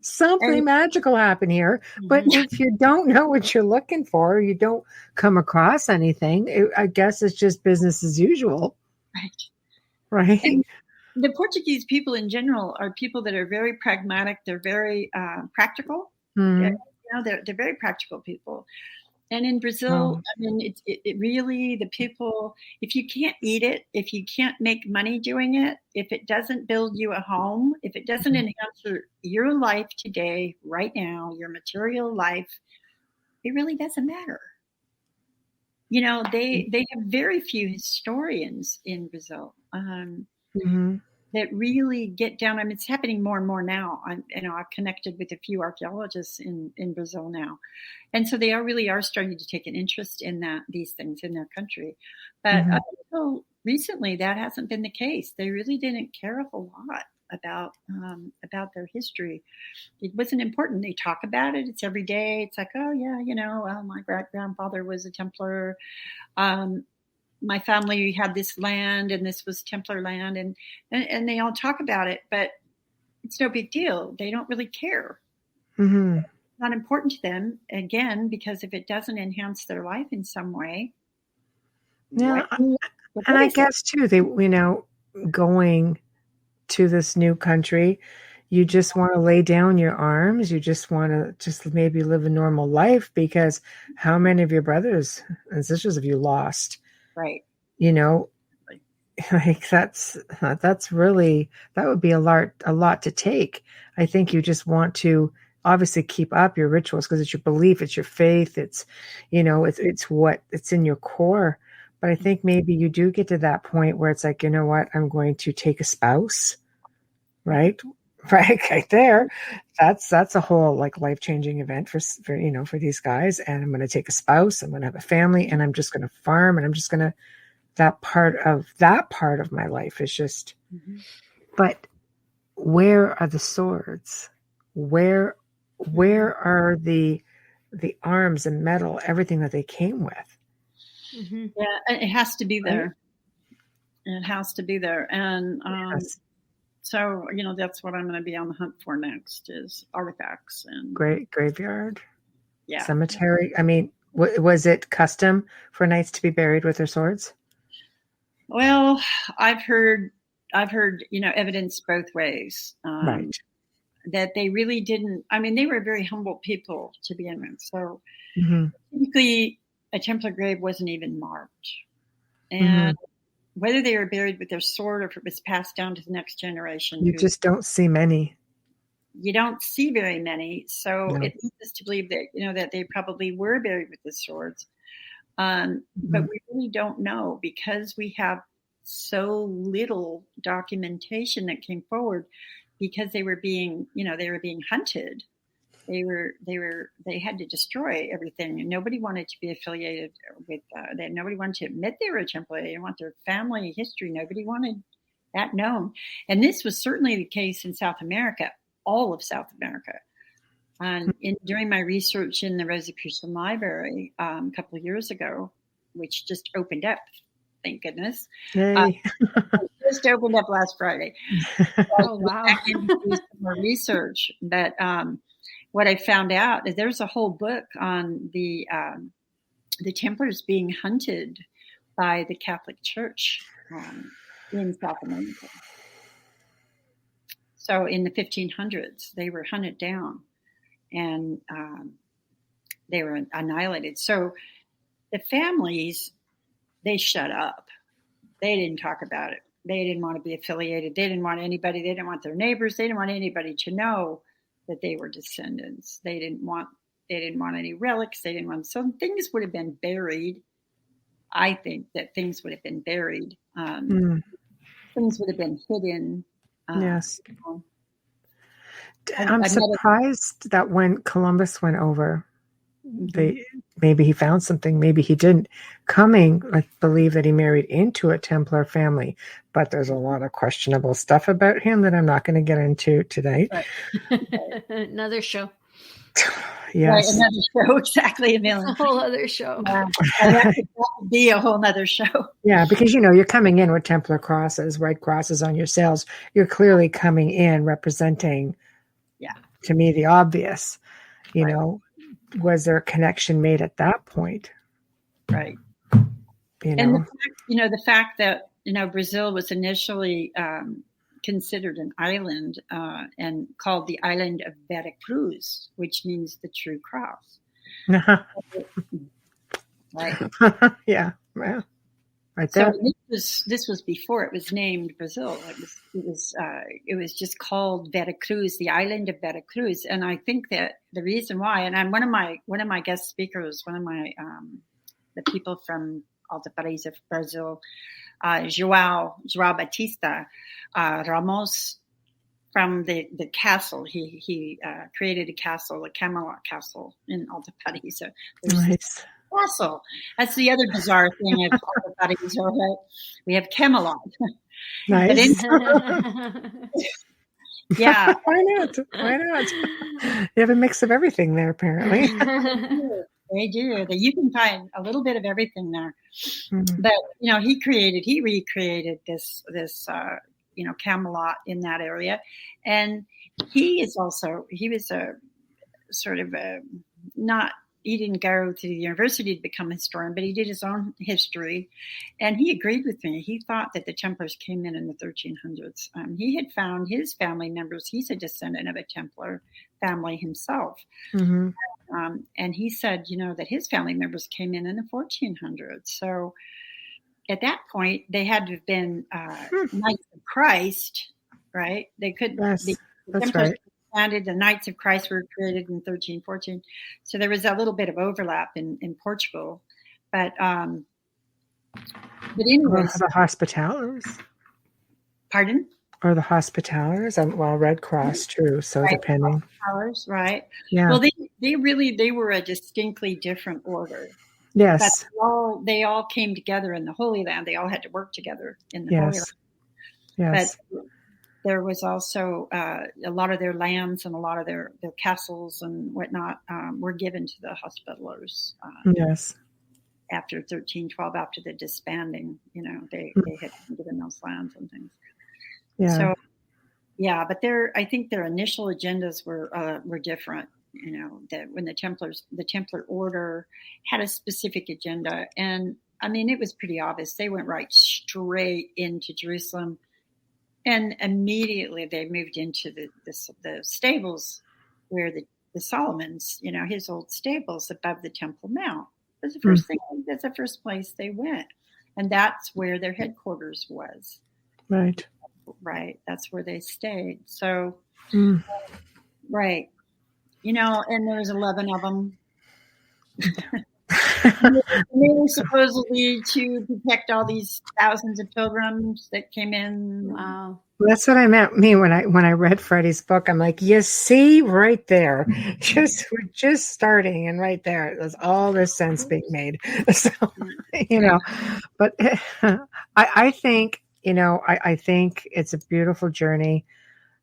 Something magical happened here. But if you don't know what you're looking for, you don't come across anything, I guess it's just business as usual. Right. And the Portuguese people in general are people that are very pragmatic. They're very practical. They're very practical people. And in Brazil, I mean, it really, the people, if you can't eat it, if you can't make money doing it, if it doesn't build you a home, if it doesn't enhance your life today, right now, your material life, it really doesn't matter. They have very few historians in Brazil that really get down. I mean, it's happening more and more now. I've connected with a few archaeologists in Brazil now. And so they really are starting to take an interest in these things in their country. But until recently, that hasn't been the case. They really didn't care a whole lot about their history. It wasn't important. They talk about it. It's every day. It's like, oh yeah, my great-grandfather was a Templar. My family had this land and this was Templar land, and they all talk about it, but it's no big deal. They don't really care. It's not important to them, again, because if it doesn't enhance their life in some way. Yeah. And I guess too, they, going to this new country, you just want to lay down your arms. You just want to just maybe live a normal life, because how many of your brothers and sisters have you lost? Right. Like that's really, that would be a lot to take. I think you just want to obviously keep up your rituals because it's your belief, it's your faith, it's, it's in your core. But I think maybe you do get to that point where it's like, you know what, I'm going to take a spouse, right there. That's a whole like life-changing event for these guys. And I'm going to take a spouse, I'm going to have a family, and I'm just going to farm, and I'm just going to, that part of my life is just, but where are the swords? Where are the arms and metal, everything that they came with? Yeah, it has to be there. It has to be there. And yes. So, that's what I'm going to be on the hunt for next, is artifacts and graveyard, cemetery. I mean, was it custom for knights to be buried with their swords? Well, I've heard, evidence both ways. Right. that they really didn't. I mean, they were very humble people to begin with. So Mm-hmm. typically, a Templar grave wasn't even marked, and whether they were buried with their sword or if it was passed down to the next generation, You just don't see many. You don't see very many. So No. it leads us to believe that that they probably were buried with the swords, but we really don't know because we have so little documentation that came forward because they were being hunted. They had to destroy everything, and nobody wanted to be affiliated with that. Nobody wanted to admit they were a Templar. They didn't want their family history. Nobody wanted that known. And this was certainly the case in South America, all of South America. And during my research in the Rosicrucian Library a couple of years ago, which just opened up, thank goodness. Yay. Just opened up last Friday. Oh, wow. I did some more research, but what I found out is there's a whole book on the Templars being hunted by the Catholic Church in South America. So in the 1500s, they were hunted down and they were annihilated. So the families, they shut up. They didn't talk about it. They didn't want to be affiliated. They didn't want anybody. They didn't want their neighbors. They didn't want anybody to know that they were descendants. They didn't want any relics. They didn't want, so things would have been buried. I think that things would have been buried. Things would have been hidden. Yes. I'm surprised that when Columbus went over, maybe he found something, maybe he didn't. I believe that he married into a Templar family, but there's a lot of questionable stuff about him that I'm not going to get into today. Right. Another show. Yes. Right, another show, exactly, Amelia. A whole other show. That would be a whole other show. Yeah, because you're coming in with Templar crosses, white crosses on your sails. You're clearly coming in representing, to me, the obvious. Was there a connection made at that point? Right. And the fact that Brazil was initially considered an island and called the island of Veracruz, which means the true cross. Right. Yeah. Well, right there. So this was before it was named Brazil. It was just called Veracruz, the island of Veracruz. And I think that the reason why, and I'm one of my guest speakers, one of my the people from Alto Paraíso, Brazil, João Batista Ramos, from the castle. He created a castle, a Camelot castle in Alto Paraíso. Nice. Castle. That's the other bizarre thing of Alto Paraíso, right? We have Camelot. Nice. Yeah. Why not? You have a mix of everything there, apparently. They do. You can find a little bit of everything there. But he recreated this Camelot in that area, and he was a sort of he didn't go to the university to become a historian, but he did his own history, and he agreed with me. He thought that the Templars came in the 1300s. He had found his family members. He's a descendant of a Templar family himself. Mm-hmm. And he said, that his family members came in the 1400s. So at that point, they had to have been Knights of Christ, right? They could. Yes, that's Templars right. Founded, the Knights of Christ were created in 1314. So there was a little bit of overlap in Portugal. But anyways. The Hospitallers. Pardon? Or the Hospitallers. Red Cross too. So right. Depending. Hospitallers, right. Yeah. Well, they were a distinctly different order. Yes. But they all came together in the Holy Land. They all had to work together in the Holy Land. Yes. But there was also a lot of their lands and a lot of their castles and whatnot were given to the Hospitallers. Yes. After 1312, after the disbanding, they had given those lands and things. Yeah. So, but I think their initial agendas were different. That when the Templar Order had a specific agenda, and I mean it was pretty obvious. They went right straight into Jerusalem. And immediately they moved into the stables where the Solomon's, his old stables above the Temple Mount. That's the first thing. That's the first place they went, and that's where their headquarters was. Right. Right. That's where they stayed. So, right. And there was 11 of them. They were supposedly to protect all these thousands of pilgrims that came in. Wow. That's what I mean when I read Freddie's book. I'm like, you see, right there, we're just starting, and right there, there's all this sense being made. So, but I think, I think it's a beautiful journey.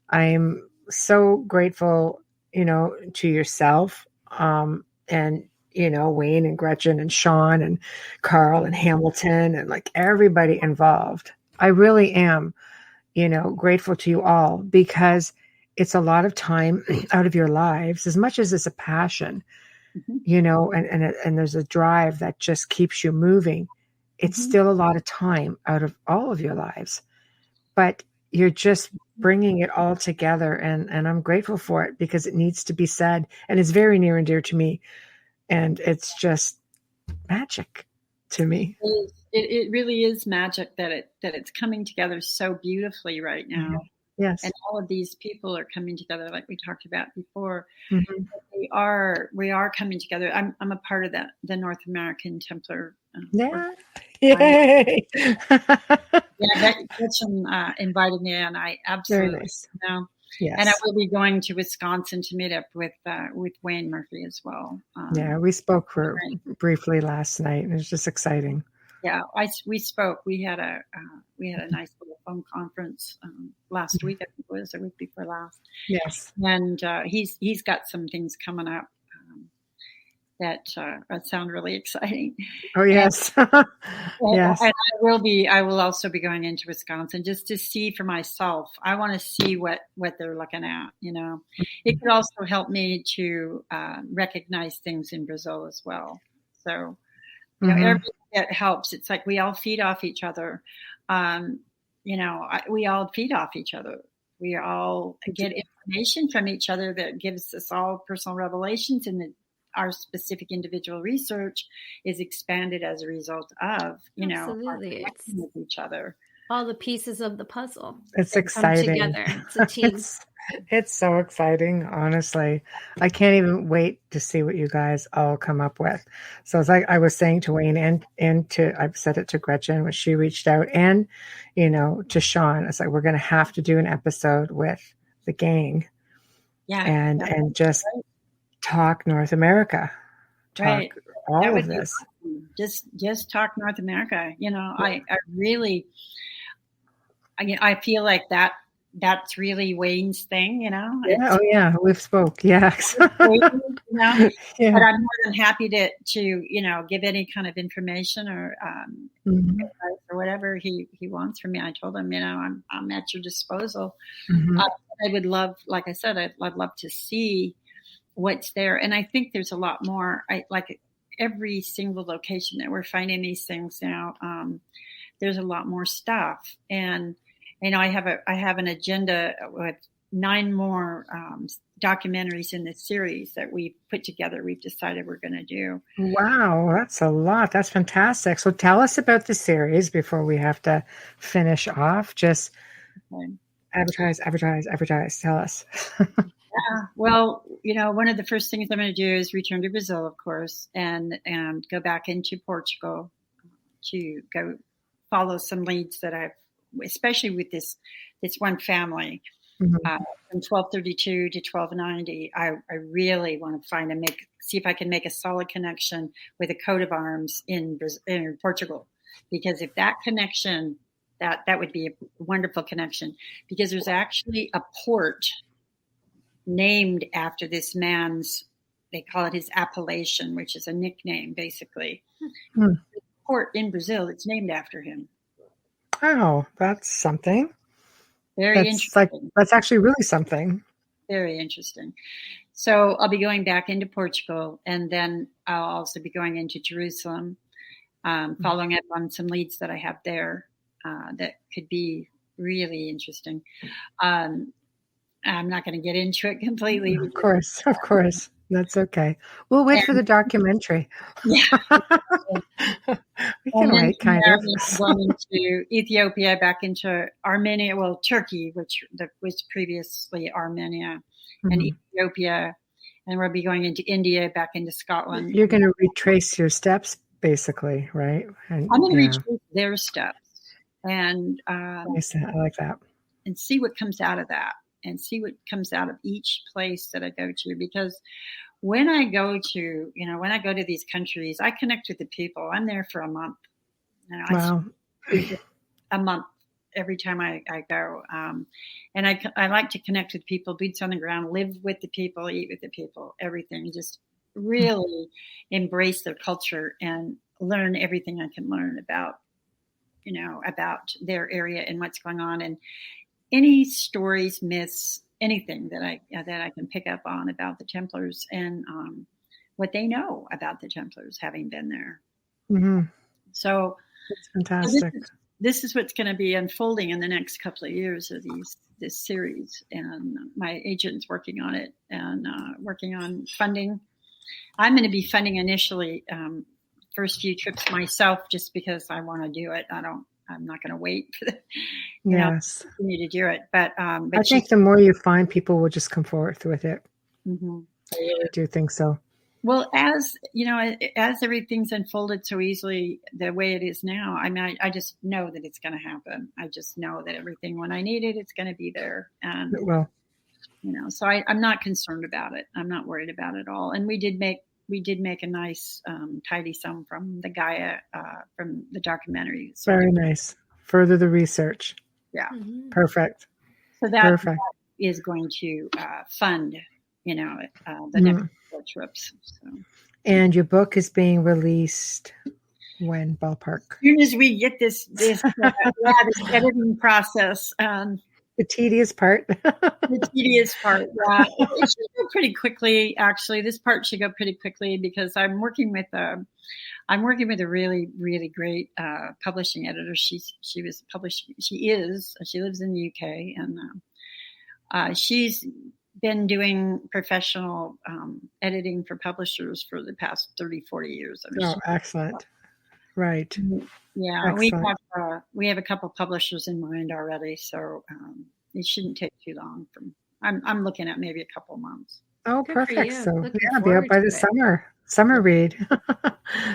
I'm so grateful, to yourself, and Wayne and Gretchen and Sean and Carl and Hamilton and like everybody involved. I really am, grateful to you all, because it's a lot of time out of your lives, as much as it's a passion, and there's a drive that just keeps you moving. It's still a lot of time out of all of your lives, but you're just bringing it all together. And I'm grateful for it, because it needs to be said, and it's very near and dear to me. And it's just magic to me. It really is magic that it's coming together so beautifully right now. Yes. And all of these people are coming together, like we talked about before. We are coming together. I'm a part of the North American Templar. Yay! Gretchen invited me, and I absolutely Very nice. Yes. And I will be going to Wisconsin to meet up with Wayne Murphy as well. We spoke briefly last night, and it was just exciting. Yeah, we spoke. We had a nice little phone conference last week. I think it was the week before last. Yes, and he's got some things coming up that sound really exciting. Oh yes, yes. And I will also be going into Wisconsin just to see for myself. I want to see what they're looking at. It could also help me to recognize things in Brazil as well. So, everything that helps. It's like we all feed off each other. We all feed off each other. We all get information from each other that gives us all personal revelations, and our specific individual research is expanded as a result of, Absolutely. Our connection with each other. All the pieces of the puzzle. It's exciting. Come together. It's a team. It's so exciting, honestly. I can't even wait to see what you guys all come up with. So it's like I was saying to Wayne and I've said it to Gretchen when she reached out, and, to Sean. It's like, we're going to have to do an episode with the gang. Yeah. And just talk North America. Talk all of this. Awesome. Just talk North America. I really, I feel like that's really Wayne's thing, We've spoke. Yes. But I'm more than happy to give any kind of information or or whatever he wants from me. I told him, I'm at your disposal. I would love, like I said, I'd love to see what's there. And I think there's a lot more. Like every single location that we're finding these things now, there's a lot more stuff. And I have an agenda with 9 more documentaries in this series that we put together. We've decided we're going to do. Wow, that's a lot. That's fantastic. So tell us about the series before we have to finish off. Just advertise. Tell us. Well, one of the first things I'm going to do is return to Brazil, of course, and go back into Portugal to go follow some leads that I've, especially with this one family, from 1232 to 1290. I really want to see if I can make a solid connection with a coat of arms in Portugal, because if that connection, that would be a wonderful connection, because there's actually a port named after this man's, they call it his appellation, which is a nickname, basically. The port in Brazil, it's named after him. Oh, that's something. Very interesting. That's actually really something. Very interesting. So I'll be going back into Portugal, and then I'll also be going into Jerusalem, following up on some leads that I have there that could be really interesting. I'm not going to get into it completely. Of course. That's okay. We'll wait for the documentary. Yeah. We can wait, kind of. Going into Ethiopia, back into Armenia, Turkey, which was previously Armenia, and Ethiopia, and we'll be going into India, back into Scotland. You're going to retrace your steps, basically, right? And, I'm going to retrace their steps, and I like that, and see what comes out of that, and see what comes out of each place that I go to, because when I go to these countries, I connect with the people. I'm there for a month. Wow. A month every time I go. And I like to connect with people, boots on the ground, live with the people, eat with the people, everything. Just really embrace their culture and learn everything I can learn about their area and what's going on, and any stories, myths, anything that I can pick up on about the Templars, and what they know about the Templars, having been there. Mm-hmm. So it's fantastic. This is what's going to be unfolding in the next couple of years of this series, and my agent's working on it and working on funding. I'm going to be funding initially first few trips myself, just because I want to do it. I'm not going to wait for continue to do it. But I think the more you find, people will just come forth with it. Mm-hmm. I really do think so. Well, as everything's unfolded so easily the way it is now, I mean, I just know that it's going to happen. I just know that everything, when I need it, it's going to be there. And it will. So I'm not concerned about it. I'm not worried about it at all. And we did make a nice, tidy sum from the Gaia, from the documentary. So very nice. Further the research. Yeah. Mm-hmm. Perfect. So that is going to fund, the next 4 trips. So. And your book is being released when, ballpark? As soon as we get this editing process. The tedious part. Yeah. It should go pretty quickly, actually. This part should go pretty quickly, because I'm working with a really, really great publishing editor. She lives in the UK, and she's been doing professional editing for publishers for the past 30, 40 years. Excellent. Right. Yeah, excellent. We have a couple publishers in mind already, so it shouldn't take too long. I'm looking at maybe a couple of months. Oh, good, perfect. So be out by the summer read,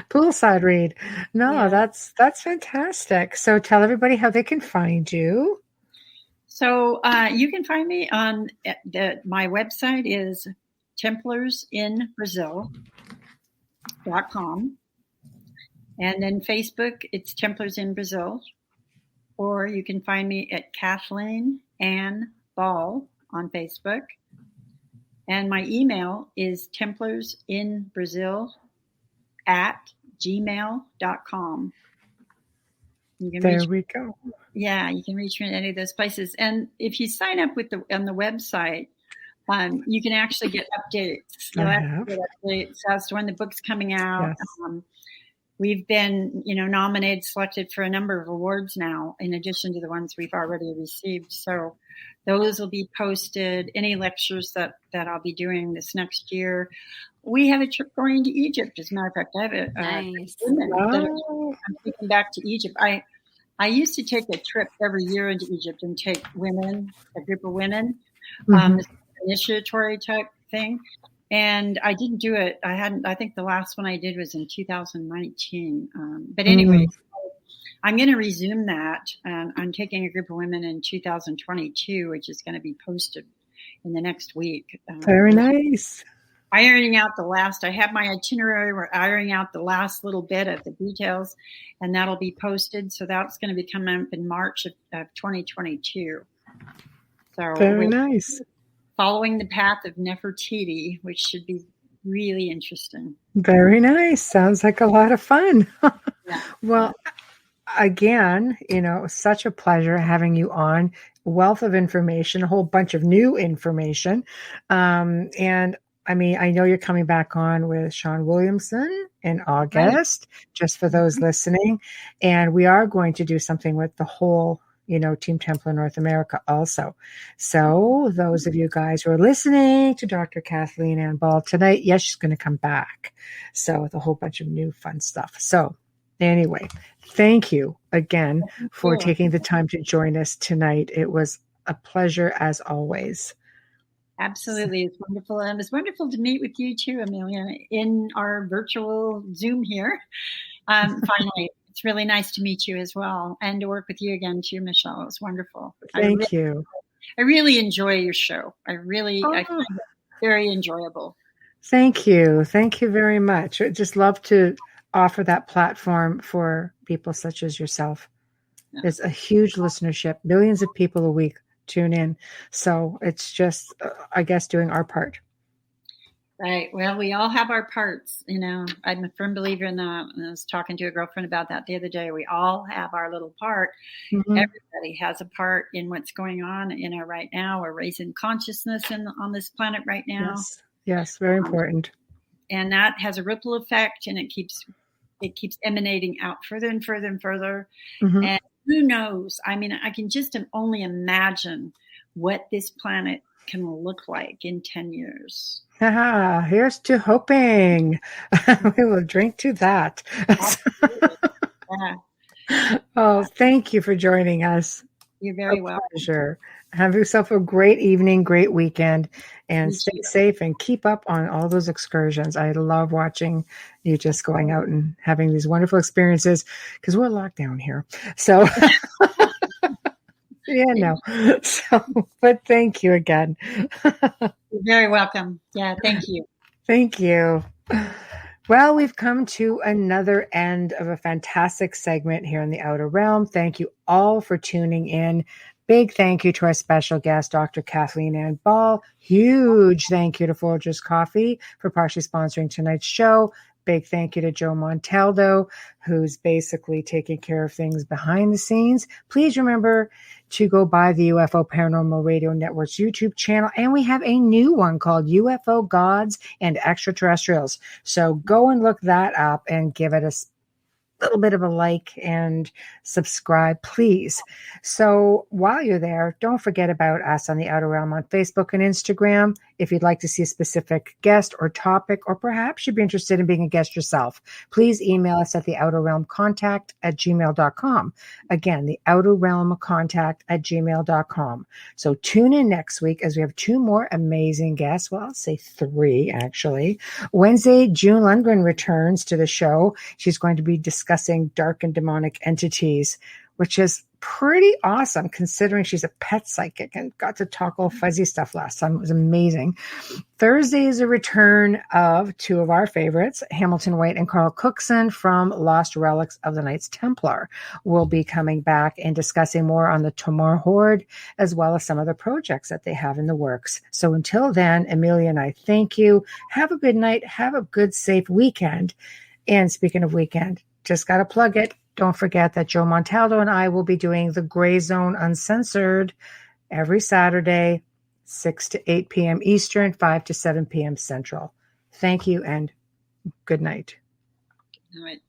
poolside read. No, that's fantastic. So tell everybody how they can find you. So you can find me on my website is templarsinbrazil.com. And then Facebook, it's Templars in Brazil. Or you can find me at Kathleen Ann Ball on Facebook. And my email is templarsinbrazil@gmail.com. There we go. Yeah, you can reach me at any of those places. And if you sign up on the website, you can actually get updates. Updates as to when the book's coming out. Yes. We've been, nominated, selected for a number of awards now, in addition to the ones we've already received. So those will be posted. Any lectures that I'll be doing this next year. We have a trip going to Egypt. As a matter of fact, I have nice. I'm taking back to Egypt. I used to take a trip every year into Egypt and take a group of women, initiatory type thing. And I didn't do it. I think the last one I did was in 2019. But anyway, I'm going to resume that. I'm taking a group of women in 2022, which is going to be posted in the next week. Very nice. Ironing out I have my itinerary. We're ironing out the last little bit of the details, and that'll be posted. So that's going to be coming up in March of 2022. So very nice. Following the path of Nefertiti, which should be really interesting. Very nice. Sounds like a lot of fun. Yeah. Well, again, such a pleasure having you on. Wealth of information, a whole bunch of new information. And I mean, I know you're coming back on with Sean Williamson in August, just for those listening. And we are going to do something with the whole Team Templar North America also. So those of you guys who are listening to Dr. Kathleen Ann Ball tonight, yes, she's going to come back. So with a whole bunch of new fun stuff. So anyway, thank you again for taking the time to join us tonight. It was a pleasure as always. Absolutely. It's wonderful. And it's wonderful to meet with you too, Amelia, in our virtual Zoom here. Finally, it's really nice to meet you as well, and to work with you again too, Michelle. It was wonderful. Thank you. I really enjoy your show. I find it very enjoyable. Thank you. Thank you very much. I just love to offer that platform for people such as yourself. Yeah. There's a huge listenership, millions of people a week tune in. So it's just, I guess, doing our part. Right. Well, we all have our parts. I'm a firm believer in that. And I was talking to a girlfriend about that the other day. We all have our little part. Mm-hmm. Everybody has a part in what's going on, right now. We're raising consciousness on this planet right now. Yes, very important. And that has a ripple effect, and it keeps emanating out further and further and further. Mm-hmm. And who knows? I mean, I can just only imagine what this planet can look like in 10 years. Here's to hoping. We will drink to that. Yeah. Oh, thank you for joining us. You're very welcome. Pleasure. Have yourself a great evening, great weekend, and stay safe and keep up on all those excursions. I love watching you just going out and having these wonderful experiences because we're locked down here. So, but thank you again. You're very welcome. Yeah, thank you. Thank you. Well, we've come to another end of a fantastic segment here in the Outer Realm. Thank you all for tuning in. Big thank you to our special guest, Dr. Kathleen Ann Ball. Huge thank you to Folgers Coffee for partially sponsoring tonight's show. Big thank you to Joe Montaldo, who's basically taking care of things behind the scenes. Please remember to go by the UFO Paranormal Radio Network's YouTube channel. And we have a new one called UFO Gods and Extraterrestrials. So go and look that up and give it a little bit of a like and subscribe, please. So while you're there, don't forget about us on the Outer Realm on Facebook and Instagram. If you'd like to see a specific guest or topic, or perhaps you'd be interested in being a guest yourself, please email us at theouterrealmcontact@gmail.com. Again, theouterrealmcontact@gmail.com. So tune in next week as we have 2 more amazing guests. Well, I'll say 3, actually. Wednesday, June Lundgren returns to the show. She's going to be discussing dark and demonic entities, which is pretty awesome considering she's a pet psychic and got to talk all fuzzy stuff last time. It was amazing. Thursday is a return of 2 of our favorites, Hamilton White and Carl Cookson from Lost Relics of the Knights Templar. Will be coming back and discussing more on the Tomar Horde, as well as some of the projects that they have in the works. So until then, Amelia and I thank you. Have a good night. Have a good, safe weekend. And speaking of weekend, just got to plug it. Don't forget that Joe Montaldo and I will be doing the Gray Zone Uncensored every Saturday, 6 to 8 p.m. Eastern, 5 to 7 p.m. Central. Thank you and good night. All right.